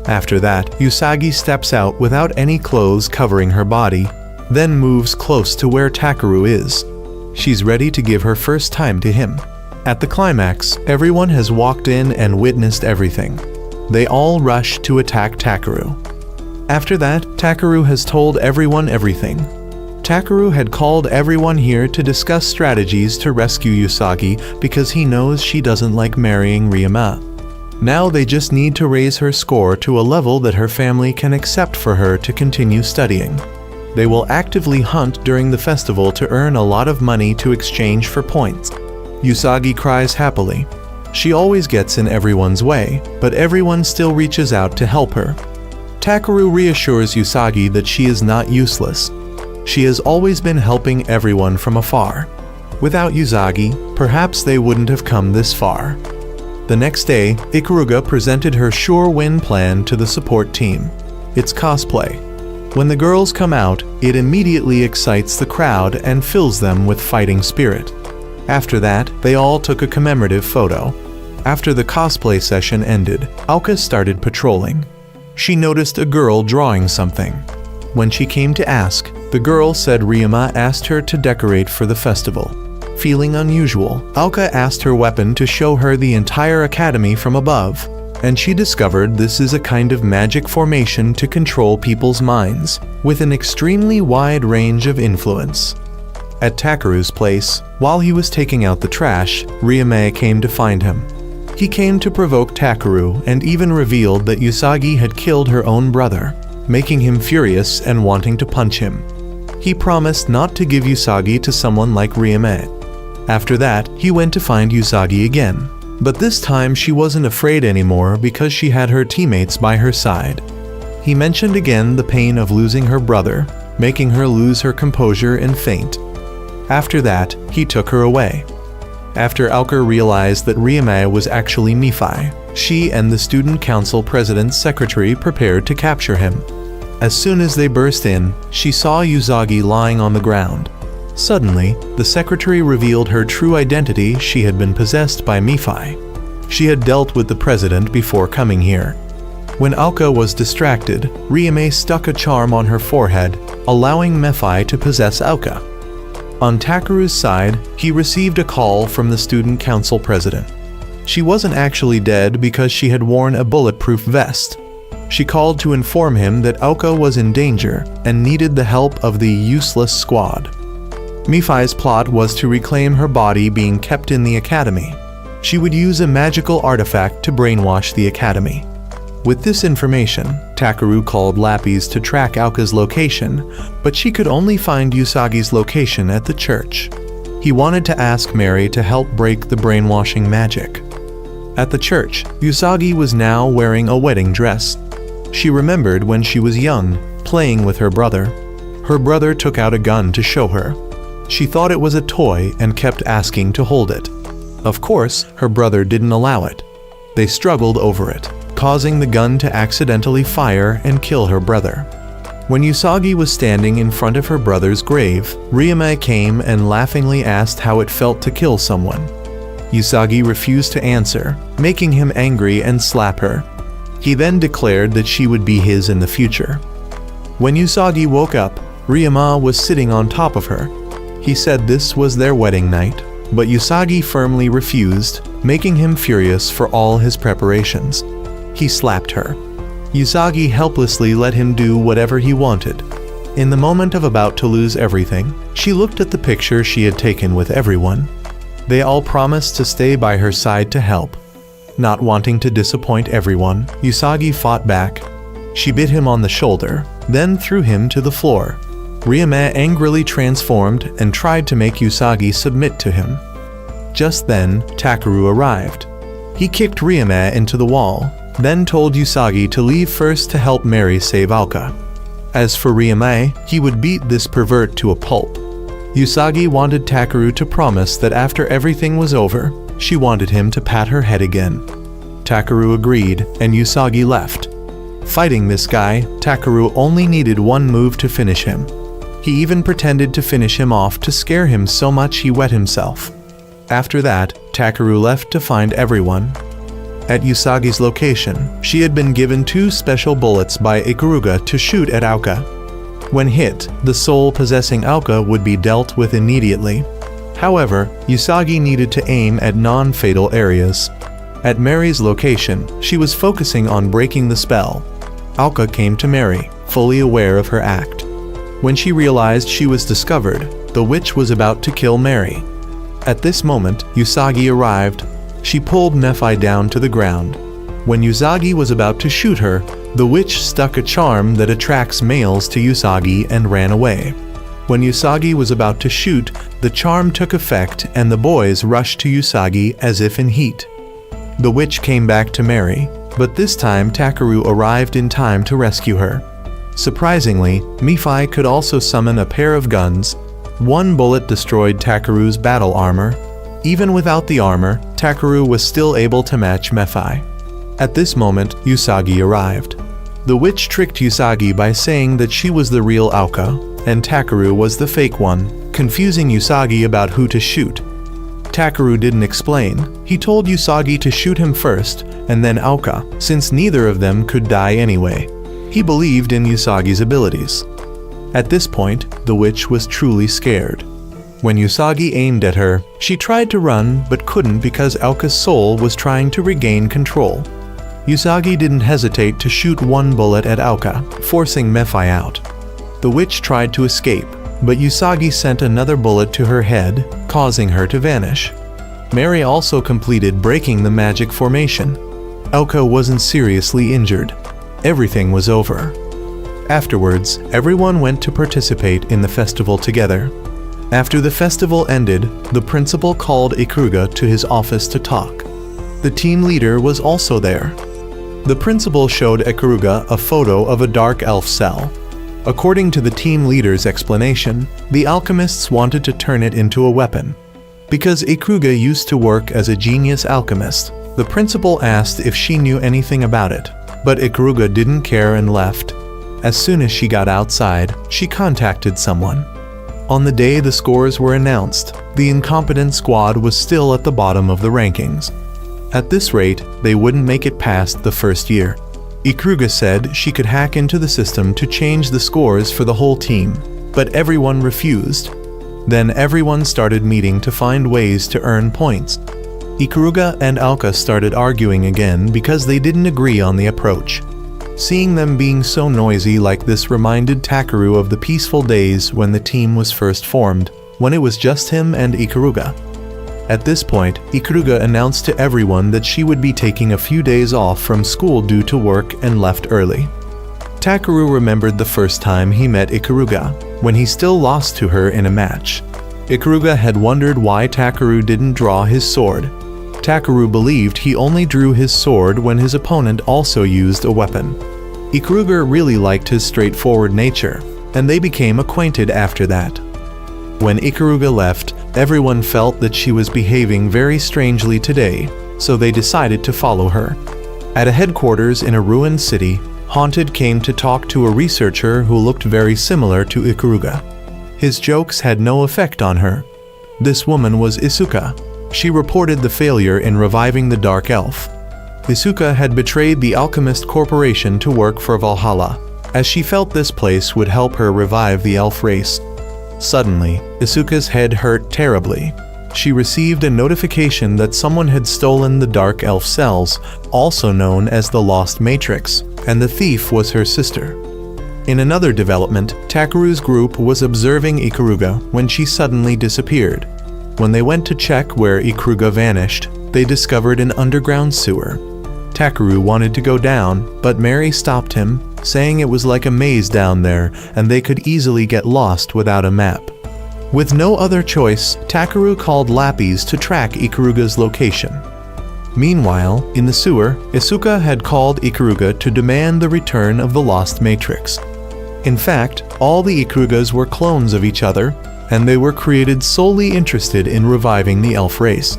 After that, Usagi steps out without any clothes covering her body, then moves close to where Takeru is. She's ready to give her first time to him. At the climax, everyone has walked in and witnessed everything. They all rush to attack Takeru. After that, Takeru has told everyone everything. Takeru had called everyone here to discuss strategies to rescue Usagi because he knows she doesn't like marrying Ryuma. Now they just need to raise her score to a level that her family can accept for her to continue studying. They will actively hunt during the festival to earn a lot of money to exchange for points. Usagi cries happily. She always gets in everyone's way, but everyone still reaches out to help her. Takeru reassures Usagi that she is not useless. She has always been helping everyone from afar. Without Usagi, perhaps they wouldn't have come this far. The next day, Ikuruga presented her sure win plan to the support team. It's cosplay. When the girls come out, it immediately excites the crowd and fills them with fighting spirit. After that, they all took a commemorative photo. After the cosplay session ended, Aoka started patrolling. She noticed a girl drawing something. When she came to ask, the girl said Ryuma asked her to decorate for the festival. Feeling unusual, Aoka asked her weapon to show her the entire academy from above, and she discovered this is a kind of magic formation to control people's minds, with an extremely wide range of influence. At Takeru's place, while he was taking out the trash, Ryume came to find him. He came to provoke Takeru and even revealed that Usagi had killed her own brother, making him furious and wanting to punch him. He promised not to give Usagi to someone like Ryume. After that, he went to find Usagi again, but this time she wasn't afraid anymore because she had her teammates by her side. He mentioned again the pain of losing her brother, making her lose her composure and faint. After that, he took her away. After Aoka realized that Ryume was actually Mifai, she and the student council president's secretary prepared to capture him. As soon as they burst in, she saw Usagi lying on the ground. Suddenly, the secretary revealed her true identity. She had been possessed by Mifai. She had dealt with the president before coming here. When Aoka was distracted, Ryume stuck a charm on her forehead, allowing Mifai to possess Aoka. On Takeru's side, he received a call from the student council president. She wasn't actually dead because she had worn a bulletproof vest. She called to inform him that Aoka was in danger and needed the help of the useless squad. Mifai's plot was to reclaim her body being kept in the academy. She would use a magical artifact to brainwash the academy. With this information, Takeru called Lapis to track Aoka's location, but she could only find Usagi's location at the church. He wanted to ask Mary to help break the brainwashing magic. At the church, Usagi was now wearing a wedding dress. She remembered when she was young, playing with her brother. Her brother took out a gun to show her. She thought it was a toy and kept asking to hold it. Of course, her brother didn't allow it. They struggled over it, causing the gun to accidentally fire and kill her brother. When Usagi was standing in front of her brother's grave, Ryome came and laughingly asked how it felt to kill someone. Usagi refused to answer, making him angry and slap her. He then declared that she would be his in the future. When Usagi woke up, Ryoma was sitting on top of her. He said this was their wedding night, but Usagi firmly refused, making him furious for all his preparations. He slapped her. Usagi helplessly let him do whatever he wanted. In the moment of about to lose everything, she looked at the picture she had taken with everyone. They all promised to stay by her side to help. Not wanting to disappoint everyone, Usagi fought back. She bit him on the shoulder, then threw him to the floor. Ryome angrily transformed and tried to make Usagi submit to him. Just then, Takeru arrived. He kicked Ryome into the wall, then told Usagi to leave first to help Mary save Aoka. As for Ryome, he would beat this pervert to a pulp. Usagi wanted Takeru to promise that after everything was over, she wanted him to pat her head again. Takeru agreed, and Usagi left. Fighting this guy, Takeru only needed one move to finish him. He even pretended to finish him off to scare him so much he wet himself. After that, Takeru left to find everyone. At Usagi's location, she had been given 2 special bullets by Ikuruga to shoot at Aoka. When hit, the soul possessing Aoka would be dealt with immediately. However, Usagi needed to aim at non-fatal areas. At Mary's location, she was focusing on breaking the spell. Aoka came to Mary, fully aware of her act. When she realized she was discovered, the witch was about to kill Mary. At this moment, Usagi arrived. She pulled Nephi down to the ground. When Usagi was about to shoot her, the witch stuck a charm that attracts males to Usagi and ran away. When Usagi was about to shoot, the charm took effect and the boys rushed to Usagi as if in heat. The witch came back to Mary, but this time Takeru arrived in time to rescue her. Surprisingly, Nephi could also summon a pair of guns. 1 bullet destroyed Takeru's battle armor. Even without the armor, Takeru was still able to match Nephi. At this moment, Usagi arrived. The witch tricked Usagi by saying that she was the real Aoka, and Takeru was the fake one, confusing Usagi about who to shoot. Takeru didn't explain. He told Usagi to shoot him first, and then Aoka, since neither of them could die anyway. He believed in Usagi's abilities. At this point, the witch was truly scared. When Usagi aimed at her, she tried to run but couldn't because Aoka's soul was trying to regain control. Usagi didn't hesitate to shoot 1 bullet at Aoka, forcing Nephi out. The witch tried to escape, but Usagi sent another bullet to her head, causing her to vanish. Mary also completed breaking the magic formation. Aoka wasn't seriously injured. Everything was over. Afterwards, everyone went to participate in the festival together. After the festival ended, the principal called Ikuruga to his office to talk. The team leader was also there. The principal showed Ikuruga a photo of a dark elf cell. According to the team leader's explanation, the alchemists wanted to turn it into a weapon. Because Ikuruga used to work as a genius alchemist, the principal asked if she knew anything about it, but Ikuruga didn't care and left. As soon as she got outside, she contacted someone. On the day the scores were announced, the incompetent squad was still at the bottom of the rankings. At this rate, they wouldn't make it past the first year. Ikuruga said she could hack into the system to change the scores for the whole team, but everyone refused. Then everyone started meeting to find ways to earn points. Ikuruga and Aoka started arguing again because they didn't agree on the approach. Seeing them being so noisy like this reminded Takeru of the peaceful days when the team was first formed, when it was just him and Ikuruga. At this point, Ikuruga announced to everyone that she would be taking a few days off from school due to work and left early. Takeru remembered the first time he met Ikuruga, when he still lost to her in a match. Ikuruga had wondered why Takeru didn't draw his sword. Takeru believed he only drew his sword when his opponent also used a weapon. Ikuruga really liked his straightforward nature, and they became acquainted after that. When Ikuruga left, everyone felt that she was behaving very strangely today, so they decided to follow her. At a headquarters in a ruined city, Haunted came to talk to a researcher who looked very similar to Ikuruga. His jokes had no effect on her. This woman was Isuka. She reported the failure in reviving the Dark Elf. Isuka had betrayed the Alchemist Corporation to work for Valhalla, as she felt this place would help her revive the elf race. Suddenly, Isuka's head hurt terribly. She received a notification that someone had stolen the Dark Elf cells, also known as the Lost Matrix, and the thief was her sister. In another development, Takeru's group was observing Ikuruga when she suddenly disappeared. When they went to check where Ikuruga vanished, they discovered an underground sewer. Takeru wanted to go down, but Mary stopped him, saying it was like a maze down there and they could easily get lost without a map. With no other choice, Takeru called Lappies to track Ikuruga's location. Meanwhile, in the sewer, Isuka had called Ikuruga to demand the return of the Lost Matrix. In fact, all the Ikurugas were clones of each other, and they were created solely interested in reviving the elf race.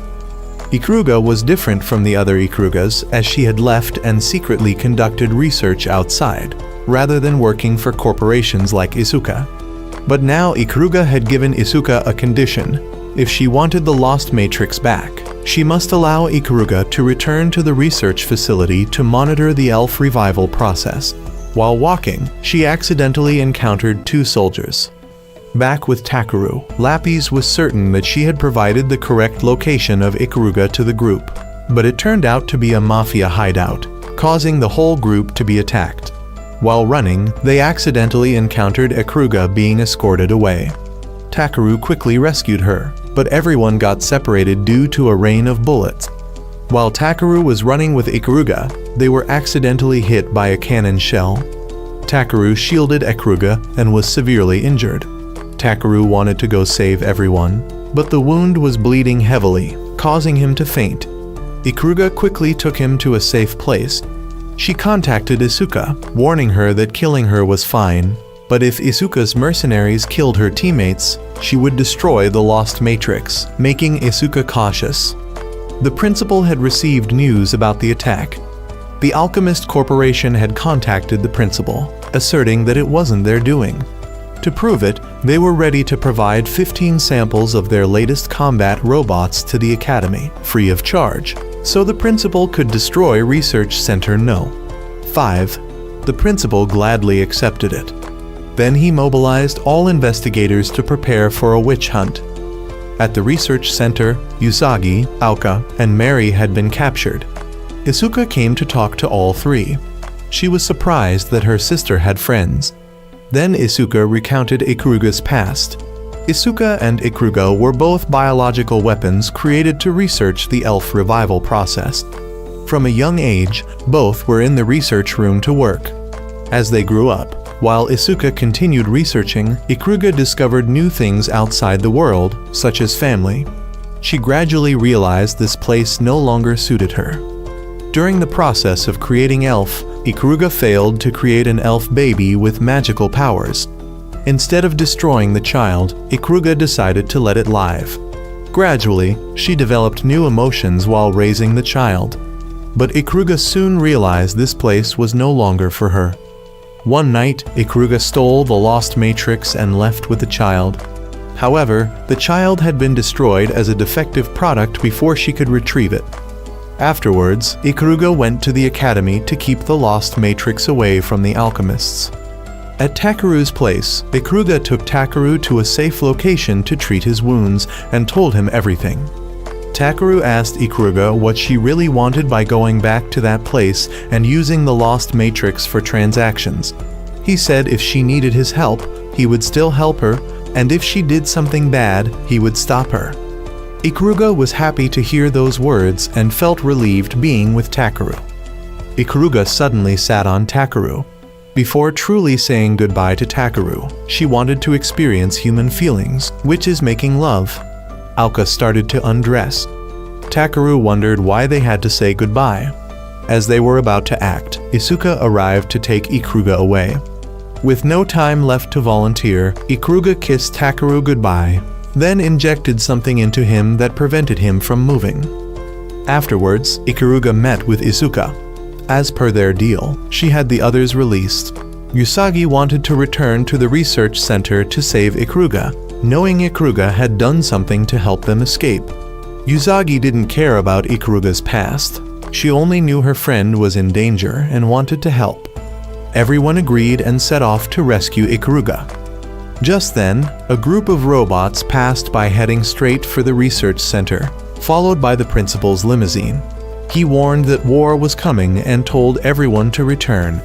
Ikuruga was different from the other Ikurugas as she had left and secretly conducted research outside, rather than working for corporations like Isuka. But now Ikuruga had given Isuka a condition. If she wanted the Lost Matrix back, she must allow Ikuruga to return to the research facility to monitor the elf revival process. While walking, she accidentally encountered two soldiers. Back with Takeru, Lappies was certain that she had provided the correct location of Ikuruga to the group, but it turned out to be a mafia hideout, causing the whole group to be attacked. While running, they accidentally encountered Ikuruga being escorted away. Takeru quickly rescued her, but everyone got separated due to a rain of bullets. While Takeru was running with Ikuruga, they were accidentally hit by a cannon shell. Takeru shielded Ikuruga and was severely injured. Takeru wanted to go save everyone, but the wound was bleeding heavily, causing him to faint. Ikuruga quickly took him to a safe place. She contacted Isuka, warning her that killing her was fine, but if Isuka's mercenaries killed her teammates, she would destroy the Lost Matrix, making Isuka cautious. The principal had received news about the attack. The Alchemist Corporation had contacted the principal, asserting that it wasn't their doing. To prove it, they were ready to provide 15 samples of their latest combat robots to the Academy, free of charge, so the principal could destroy Research Center No. 5. The principal gladly accepted it. Then he mobilized all investigators to prepare for a witch hunt. At the research center, Usagi, Aoka, and Mary had been captured. Isuka came to talk to all three. She was surprised that her sister had friends. Then Isuka recounted Ikuruga's past. Isuka and Ikuruga were both biological weapons created to research the elf revival process. From a young age, both were in the research room to work. As they grew up, while Isuka continued researching, Ikuruga discovered new things outside the world, such as family. She gradually realized this place no longer suited her. During the process of creating elf, Ikuruga failed to create an elf baby with magical powers. Instead of destroying the child, Ikuruga decided to let it live. Gradually, she developed new emotions while raising the child. But Ikuruga soon realized this place was no longer for her. One night, Ikuruga stole the Lost Matrix and left with the child. However, the child had been destroyed as a defective product before she could retrieve it. Afterwards, Ikuruga went to the academy to keep the Lost Matrix away from the alchemists. At Takeru's place, Ikuruga took Takeru to a safe location to treat his wounds and told him everything. Takeru asked Ikuruga what she really wanted by going back to that place and using the Lost Matrix for transactions. He said if she needed his help, he would still help her, and if she did something bad, he would stop her. Ikuruga was happy to hear those words and felt relieved being with Takeru. Ikuruga suddenly sat on Takeru. Before truly saying goodbye to Takeru, she wanted to experience human feelings, which is making love. Aoka started to undress. Takeru wondered why they had to say goodbye. As they were about to act, Isuka arrived to take Ikuruga away. With no time left to volunteer, Ikuruga kissed Takeru goodbye, then injected something into him that prevented him from moving. Afterwards, Ikuruga met with Isuka. As per their deal, she had the others released. Usagi wanted to return to the research center to save Ikuruga, knowing Ikuruga had done something to help them escape. Usagi didn't care about Ikuruga's past. She only knew her friend was in danger and wanted to help. Everyone agreed and set off to rescue Ikuruga. Just then, a group of robots passed by heading straight for the research center, followed by the principal's limousine. He warned that war was coming and told everyone to return.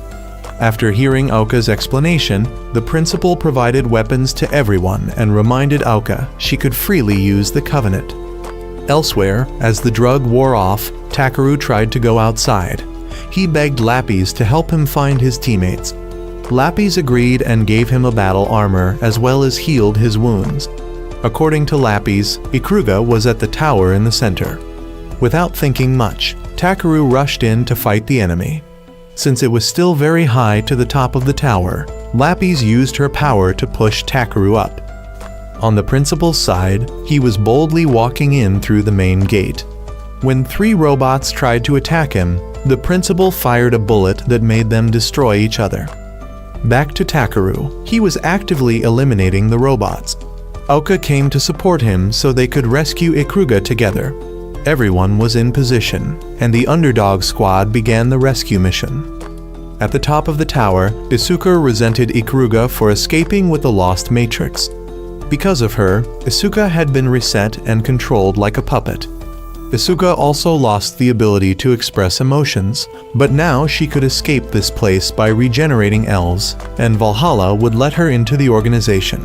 After hearing Aoka's explanation, the principal provided weapons to everyone and reminded Aoka she could freely use the covenant. Elsewhere, as the drug wore off, Takeru tried to go outside. He begged Lapis to help him find his teammates. Lapis agreed and gave him a battle armor as well as healed his wounds. According to Lapis, Ikuruga was at the tower in the center. Without thinking much, Takeru rushed in to fight the enemy. Since it was still very high to the top of the tower, Lapis used her power to push Takeru up. On the principal's side, he was boldly walking in through the main gate. When 3 robots tried to attack him, the principal fired a bullet that made them destroy each other. Back to Takeru, he was actively eliminating the robots. Aoka came to support him so they could rescue Ikuruga together. Everyone was in position, and the underdog squad began the rescue mission. At the top of the tower, Isuka resented Ikuruga for escaping with the lost matrix. Because of her, Isuka had been reset and controlled like a puppet. Isuka also lost the ability to express emotions, but now she could escape this place by regenerating elves, and Valhalla would let her into the organization.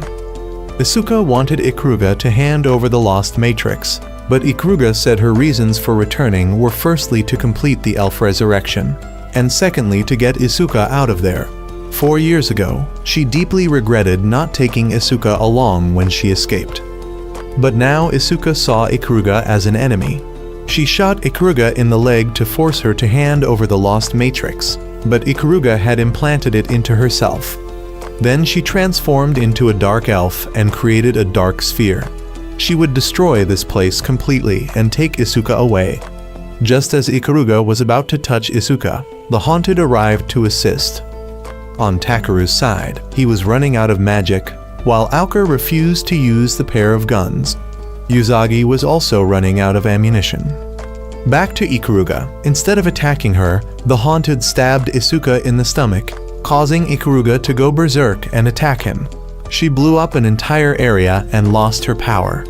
Isuka wanted Ikuruga to hand over the lost matrix, but Ikuruga said her reasons for returning were firstly to complete the elf resurrection, and secondly to get Isuka out of there. 4 years ago, she deeply regretted not taking Isuka along when she escaped. But now Isuka saw Ikuruga as an enemy. She shot Ikuruga in the leg to force her to hand over the lost matrix, but Ikuruga had implanted it into herself. Then she transformed into a dark elf and created a dark sphere. She would destroy this place completely and take Isuka away. Just as Ikuruga was about to touch Isuka, the Haunted arrived to assist. On Takeru's side, he was running out of magic, while Aoka refused to use the pair of guns. Usagi was also running out of ammunition. Back to Ikuruga. Instead of attacking her, the Haunted stabbed Isuka in the stomach, causing Ikuruga to go berserk and attack him. She blew up an entire area and lost her power.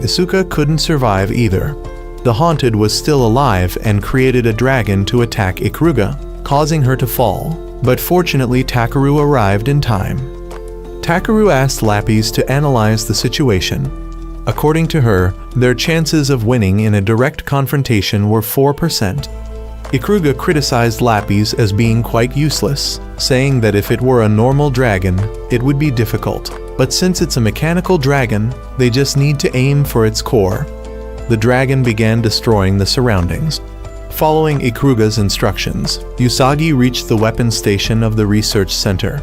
Isuka couldn't survive either. The Haunted was still alive and created a dragon to attack Ikuruga, causing her to fall, but fortunately Takeru arrived in time. Takeru asked Lapis to analyze the situation. According to her, their chances of winning in a direct confrontation were 4%. Ikuruga criticized Lapis as being quite useless, saying that if it were a normal dragon, it would be difficult. But since it's a mechanical dragon, they just need to aim for its core. The dragon began destroying the surroundings. Following Ikuruga's instructions, Usagi reached the weapons station of the research center.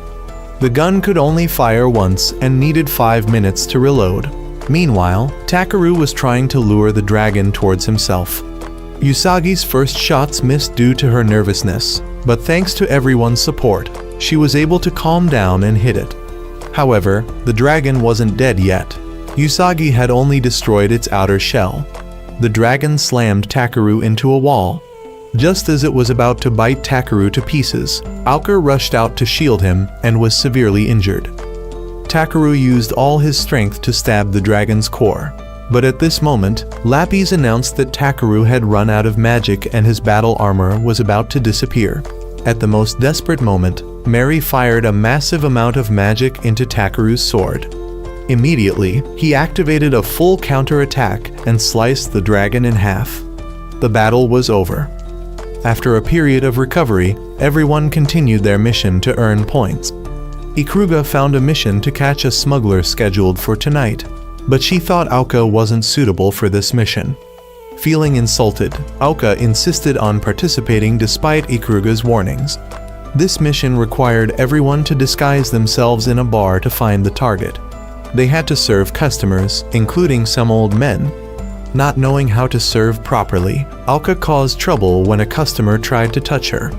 The gun could only fire once and needed 5 minutes to reload. Meanwhile, Takeru was trying to lure the dragon towards himself. Usagi's first shots missed due to her nervousness, but thanks to everyone's support, she was able to calm down and hit it. However, the dragon wasn't dead yet. Usagi had only destroyed its outer shell. The dragon slammed Takeru into a wall. Just as it was about to bite Takeru to pieces, Aoka rushed out to shield him and was severely injured. Takeru used all his strength to stab the dragon's core. But at this moment, Lapis announced that Takeru had run out of magic and his battle armor was about to disappear. At the most desperate moment, Mary fired a massive amount of magic into Takeru's sword. Immediately, he activated a full counterattack and sliced the dragon in half. The battle was over. After a period of recovery, everyone continued their mission to earn points. Ikuruga found a mission to catch a smuggler scheduled for tonight, but she thought Aoka wasn't suitable for this mission. Feeling insulted, Aoka insisted on participating despite Ikuruga's warnings. This mission required everyone to disguise themselves in a bar to find the target. They had to serve customers, including some old men. Not knowing how to serve properly, Aoka caused trouble when a customer tried to touch her.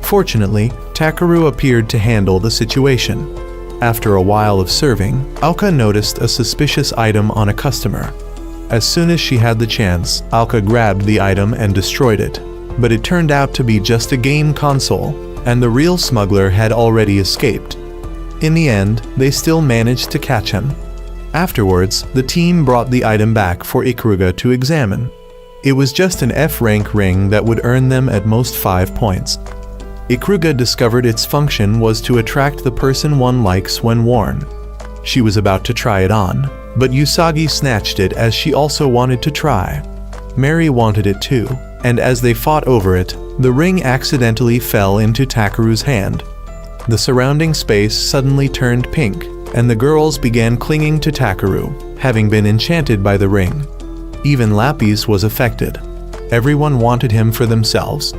Fortunately, Takeru appeared to handle the situation. After a while of serving, Aoka noticed a suspicious item on a customer. As soon as she had the chance, Aoka grabbed the item and destroyed it. But it turned out to be just a game console, and the real smuggler had already escaped. In the end, they still managed to catch him. Afterwards, the team brought the item back for Ikuruga to examine. It was just an F-rank ring that would earn them at most 5 points. Ikuruga discovered its function was to attract the person one likes when worn. She was about to try it on, but Usagi snatched it as she also wanted to try. Mary wanted it too, and as they fought over it, the ring accidentally fell into Takeru's hand. The surrounding space suddenly turned pink, and the girls began clinging to Takeru, having been enchanted by the ring. Even Lapis was affected. Everyone wanted him for themselves.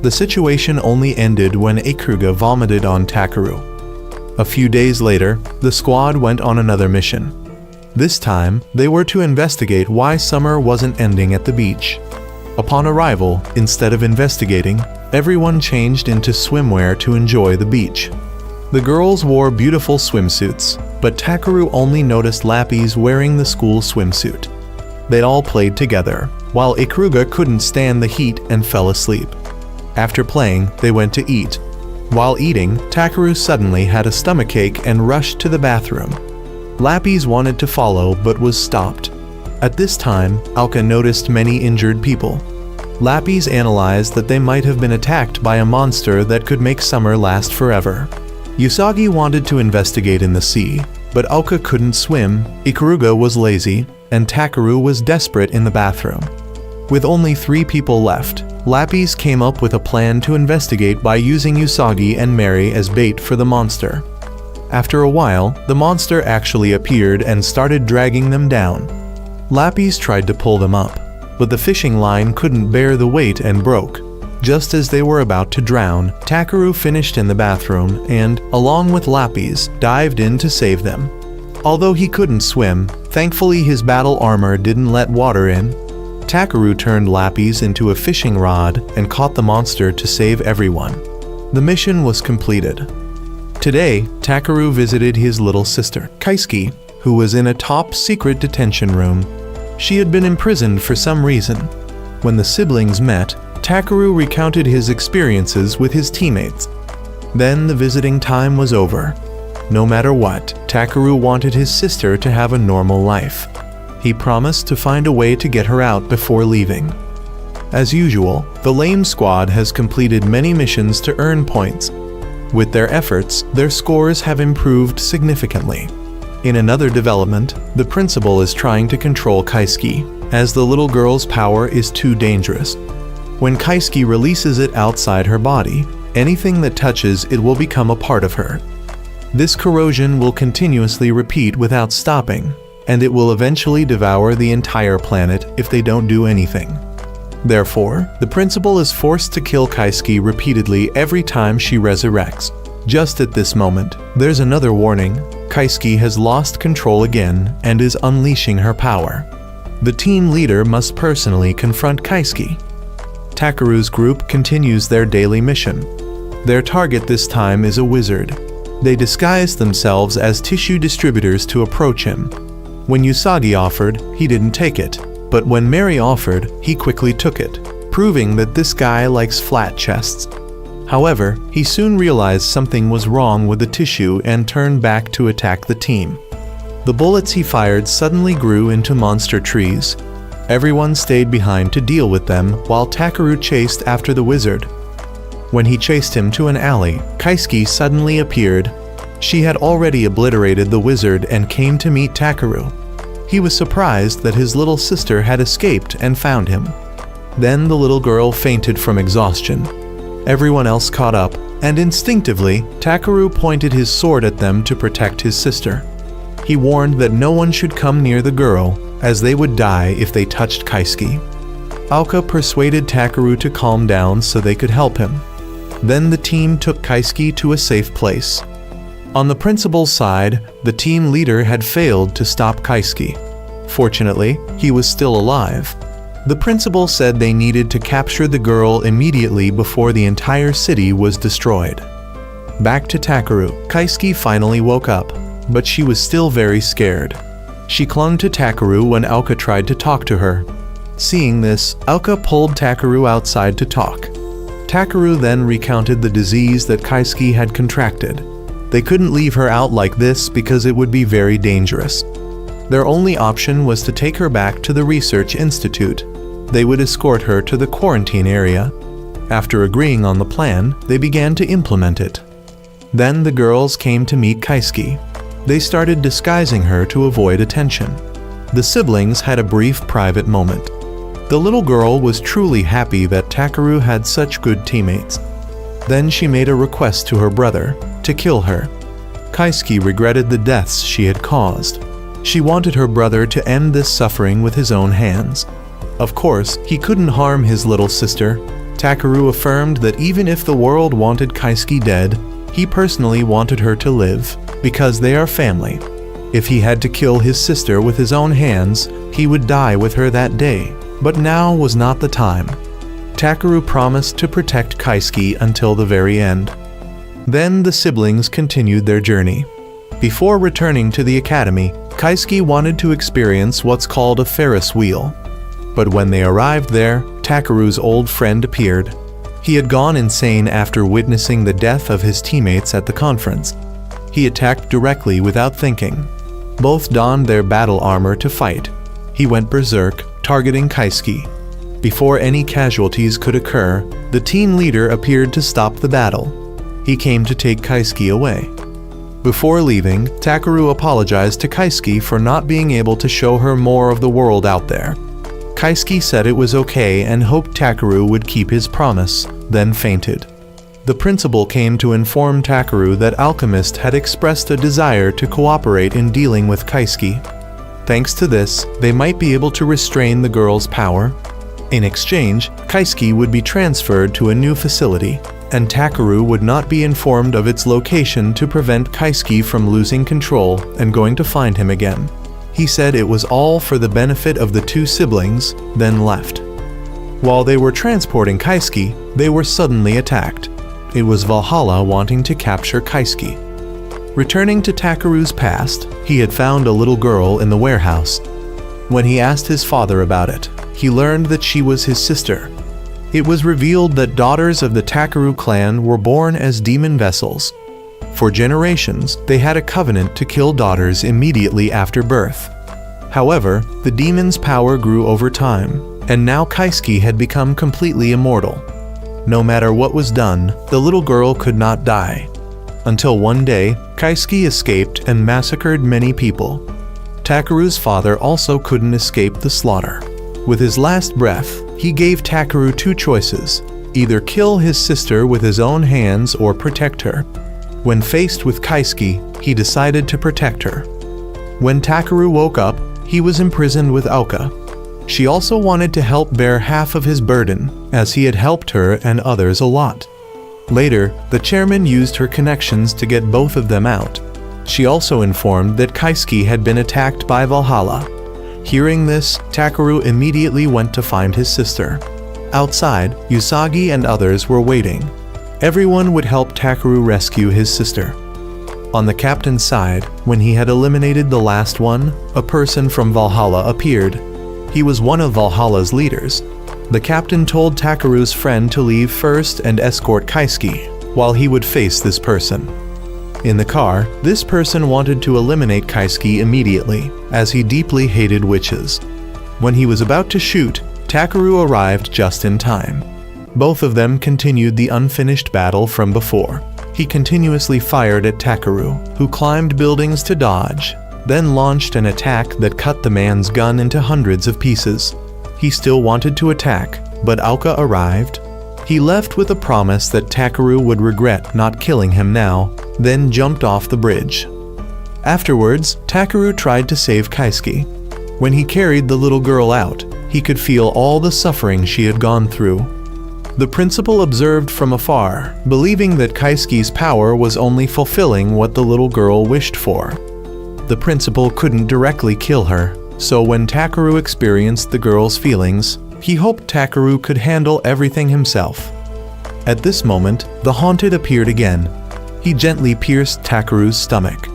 The situation only ended when Ikuruga vomited on Takeru. A few days later, the squad went on another mission. This time, they were to investigate why summer wasn't ending at the beach. Upon arrival, instead of investigating, everyone changed into swimwear to enjoy the beach. The girls wore beautiful swimsuits, but Takeru only noticed Lapis wearing the school swimsuit. They all played together, while Ikuruga couldn't stand the heat and fell asleep. After playing, they went to eat. While eating, Takeru suddenly had a stomachache and rushed to the bathroom. Lapis wanted to follow but was stopped. At this time, Aoka noticed many injured people. Lapis analyzed that they might have been attacked by a monster that could make summer last forever. Usagi wanted to investigate in the sea, but Aoka couldn't swim, Ikuruga was lazy, and Takeru was desperate in the bathroom. With only 3 people left, Lapis came up with a plan to investigate by using Usagi and Mary as bait for the monster. After a while, the monster actually appeared and started dragging them down. Lapis tried to pull them up, but the fishing line couldn't bear the weight and broke. Just as they were about to drown, Takeru finished in the bathroom and, along with Lapis, dived in to save them. Although he couldn't swim, thankfully his battle armor didn't let water in. Takeru turned Lapis into a fishing rod and caught the monster to save everyone. The mission was completed. Today, Takeru visited his little sister, Kaisuke, who was in a top-secret detention room. She had been imprisoned for some reason. When the siblings met, Takeru recounted his experiences with his teammates. Then the visiting time was over. No matter what, Takeru wanted his sister to have a normal life. He promised to find a way to get her out before leaving. As usual, the Lame Squad has completed many missions to earn points. With their efforts, their scores have improved significantly. In another development, the principal is trying to control Kaisuke, as the little girl's power is too dangerous. When Kaisuke releases it outside her body, anything that touches it will become a part of her. This corrosion will continuously repeat without stopping, and it will eventually devour the entire planet if they don't do anything. Therefore, the principal is forced to kill Kaisuke repeatedly every time she resurrects. Just at this moment, there's another warning. Kaisuke has lost control again and is unleashing her power. The team leader must personally confront Kaisuke. Takeru's group continues their daily mission. Their target this time is a wizard. They disguise themselves as tissue distributors to approach him. When Usagi offered, he didn't take it, but when Mary offered, he quickly took it, proving that this guy likes flat chests. However, he soon realized something was wrong with the tissue and turned back to attack the team. The bullets he fired suddenly grew into monster trees. Everyone stayed behind to deal with them while Takeru chased after the wizard. When he chased him to an alley, Kaisuke suddenly appeared. She had already obliterated the wizard and came to meet Takeru. He was surprised that his little sister had escaped and found him. Then the little girl fainted from exhaustion. Everyone else caught up, and instinctively, Takeru pointed his sword at them to protect his sister. He warned that no one should come near the girl, as they would die if they touched Kaisuke. Aoka persuaded Takeru to calm down so they could help him. Then the team took Kaisuke to a safe place. On the principal's side, the team leader had failed to stop Kaisuke. Fortunately, he was still alive. The principal said they needed to capture the girl immediately before the entire city was destroyed. Back to Takeru, Kaisuke finally woke up, but she was still very scared. She clung to Takeru when Aoka tried to talk to her. Seeing this, Aoka pulled Takeru outside to talk. Takeru then recounted the disease that Kaisuke had contracted. They couldn't leave her out like this because it would be very dangerous. Their only option was to take her back to the research institute. They would escort her to the quarantine area. After agreeing on the plan, they began to implement it. Then the girls came to meet Kaisuke. They started disguising her to avoid attention. The siblings had a brief private moment. The little girl was truly happy that Takeru had such good teammates. Then she made a request to her brother to kill her. Kaisuke regretted the deaths she had caused. She wanted her brother to end this suffering with his own hands. Of course, he couldn't harm his little sister. Takeru affirmed that even if the world wanted Kaisuke dead, he personally wanted her to live, because they are family. If he had to kill his sister with his own hands, he would die with her that day. But now was not the time. Takeru promised to protect Kaisuke until the very end. Then the siblings continued their journey. Before returning to the academy, Kaisuke wanted to experience what's called a Ferris wheel. But when they arrived there, Takeru's old friend appeared. He had gone insane after witnessing the death of his teammates at the conference. He attacked directly without thinking. Both donned their battle armor to fight. He went berserk, targeting Kaisuke. Before any casualties could occur, the team leader appeared to stop the battle. He came to take Kaisuke away. Before leaving, Takeru apologized to Kaisuke for not being able to show her more of the world out there. Kaisuke said it was okay and hoped Takeru would keep his promise, then fainted. The principal came to inform Takeru that Alchemist had expressed a desire to cooperate in dealing with Kaisuke. Thanks to this, they might be able to restrain the girl's power. In exchange, Kaisuke would be transferred to a new facility, and Takeru would not be informed of its location to prevent Kaisuke from losing control and going to find him again. He said it was all for the benefit of the two siblings, then left. While they were transporting Kaisuke, they were suddenly attacked. It was Valhalla wanting to capture Kaisuke. Returning to Takeru's past, he had found a little girl in the warehouse. When he asked his father about it, he learned that she was his sister. It was revealed that daughters of the Takeru clan were born as demon vessels. For generations, they had a covenant to kill daughters immediately after birth. However, the demon's power grew over time, and now Kaisuke had become completely immortal. No matter what was done, the little girl could not die. Until one day, Kaisuke escaped and massacred many people. Takeru's father also couldn't escape the slaughter. With his last breath, he gave Takeru two choices: either kill his sister with his own hands or protect her. When faced with Kaisuke, he decided to protect her. When Takeru woke up, he was imprisoned with Aoka. She also wanted to help bear half of his burden, as he had helped her and others a lot. Later, the chairman used her connections to get both of them out. She also informed that Kaisuke had been attacked by Valhalla. Hearing this, Takeru immediately went to find his sister. Outside, Usagi and others were waiting. Everyone would help Takeru rescue his sister. On the captain's side, when he had eliminated the last one, a person from Valhalla appeared. He was one of Valhalla's leaders. The captain told Takeru's friend to leave first and escort Kaisuke, while he would face this person. In the car, this person wanted to eliminate Kaisuke immediately, as he deeply hated witches. When he was about to shoot, Takeru arrived just in time. Both of them continued the unfinished battle from before. He continuously fired at Takeru, who climbed buildings to dodge, then launched an attack that cut the man's gun into hundreds of pieces. He still wanted to attack, but Aoka arrived. He left with a promise that Takeru would regret not killing him now, then jumped off the bridge. Afterwards, Takeru tried to save Kaisuke. When he carried the little girl out, he could feel all the suffering she had gone through. The principal observed from afar, believing that Kaisuke's power was only fulfilling what the little girl wished for. The principal couldn't directly kill her, so when Takeru experienced the girl's feelings, he hoped Takeru could handle everything himself. At this moment, the Haunted appeared again. He gently pierced Takeru's stomach.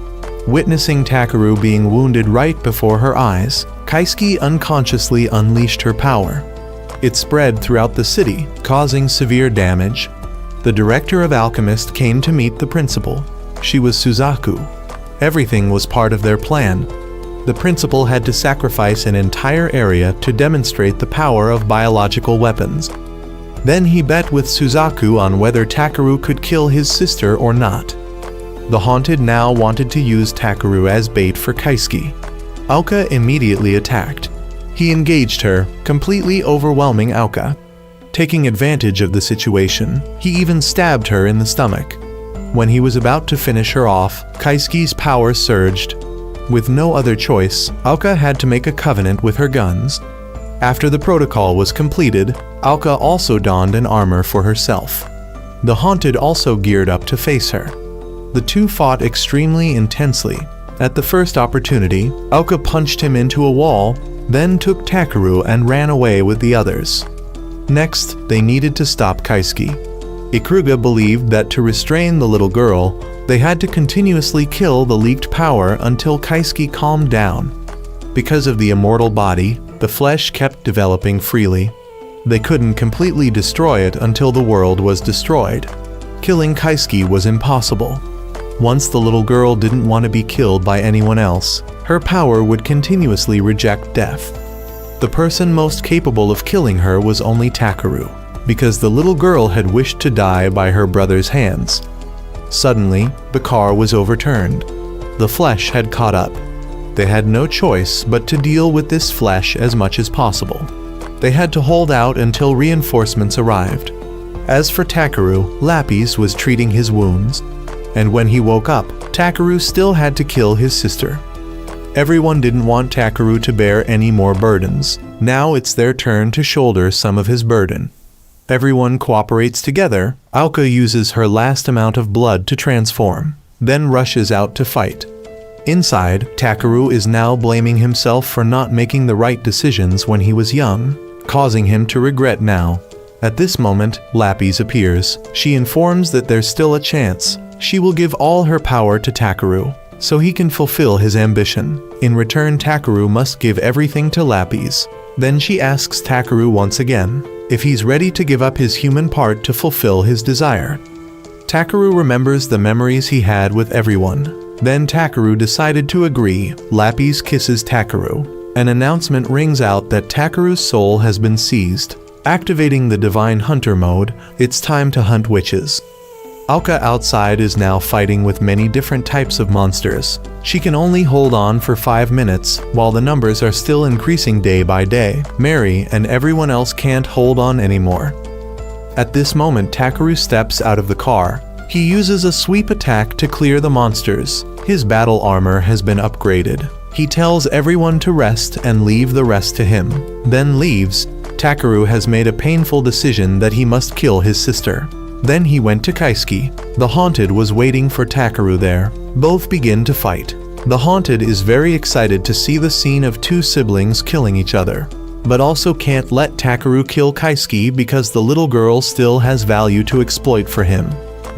Witnessing Takeru being wounded right before her eyes, Kaisuke unconsciously unleashed her power. It spread throughout the city, causing severe damage. The director of Alchemist came to meet the principal. She was Suzaku. Everything was part of their plan. The principal had to sacrifice an entire area to demonstrate the power of biological weapons. Then he bet with Suzaku on whether Takeru could kill his sister or not. The Haunted now wanted to use Takeru as bait for Kaisuke. Aoka immediately attacked. He engaged her, completely overwhelming Aoka. Taking advantage of the situation, he even stabbed her in the stomach. When he was about to finish her off, Kaisuke's power surged. With no other choice, Aoka had to make a covenant with her guns. After the protocol was completed, Aoka also donned an armor for herself. The Haunted also geared up to face her. The two fought extremely intensely. At the first opportunity, Aoka punched him into a wall, then took Takeru and ran away with the others. Next, they needed to stop Kaisuke. Ikuruga believed that to restrain the little girl, they had to continuously kill the leaked power until Kaisuke calmed down. Because of the immortal body, the flesh kept developing freely. They couldn't completely destroy it until the world was destroyed. Killing Kaisuke was impossible. Once the little girl didn't want to be killed by anyone else, her power would continuously reject death. The person most capable of killing her was only Takeru, because the little girl had wished to die by her brother's hands. Suddenly, the car was overturned. The flesh had caught up. They had no choice but to deal with this flesh as much as possible. They had to hold out until reinforcements arrived. As for Takeru, Lapis was treating his wounds. And when he woke up, Takeru still had to kill his sister. Everyone didn't want Takeru to bear any more burdens. Now it's their turn to shoulder some of his burden. Everyone cooperates together. Aoka uses her last amount of blood to transform, then rushes out to fight. Inside, Takeru is now blaming himself for not making the right decisions when he was young, causing him to regret now. At this moment, Lapis appears. She informs that there's still a chance. She will give all her power to Takeru, so he can fulfill his ambition. In return, Takeru must give everything to Lapis. Then she asks Takeru once again if he's ready to give up his human part to fulfill his desire. Takeru remembers the memories he had with everyone. Then Takeru decided to agree. Lapis kisses Takeru. An announcement rings out that Takeru's soul has been seized. Activating the Divine Hunter mode, it's time to hunt witches. Aoka outside is now fighting with many different types of monsters. She can only hold on for 5 minutes, while the numbers are still increasing day by day. Mary and everyone else can't hold on anymore. At this moment, Takeru steps out of the car. He uses a sweep attack to clear the monsters. His battle armor has been upgraded. He tells everyone to rest and leave the rest to him. Then leaves. Takeru has made a painful decision that he must kill his sister. Then he went to Kaisuke. The Haunted was waiting for Takeru there. Both begin to fight. The Haunted is very excited to see the scene of two siblings killing each other, but also can't let Takeru kill Kaisuke because the little girl still has value to exploit for him.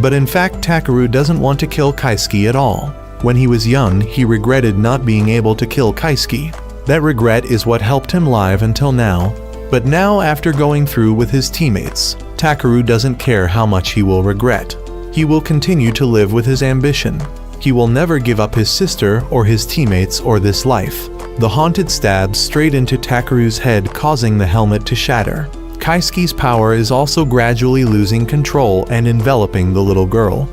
But in fact, Takeru doesn't want to kill Kaisuke at all. When he was young, he regretted not being able to kill Kaisuke. That regret is what helped him live until now. But now, after going through with his teammates, Takeru doesn't care how much he will regret. He will continue to live with his ambition. He will never give up his sister or his teammates or this life. The Haunted stabs straight into Takeru's head, causing the helmet to shatter. Kaisuke's power is also gradually losing control and enveloping the little girl.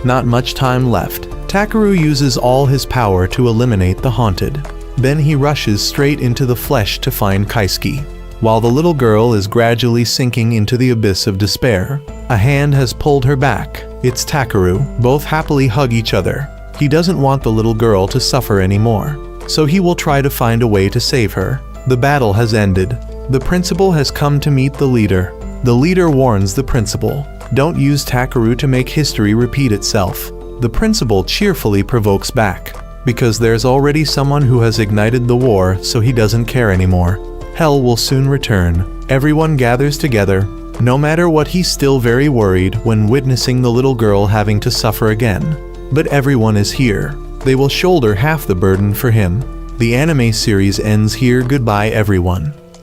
Not much time left. Takeru uses all his power to eliminate the haunted. Then he rushes straight into the flesh to find Kaisuke. While the little girl is gradually sinking into the abyss of despair, a hand has pulled her back. It's Takeru. Both happily hug each other. He doesn't want the little girl to suffer anymore, so he will try to find a way to save her. The battle has ended. The principal has come to meet the leader. The leader warns the principal, "Don't use Takeru to make history repeat itself." The principal cheerfully provokes back, because there's already someone who has ignited the war, so he doesn't care anymore. Hell will soon return. Everyone gathers together. No matter what, he's still very worried when witnessing the little girl having to suffer again. But everyone is here. They will shoulder half the burden for him. The anime series ends here. Goodbye everyone.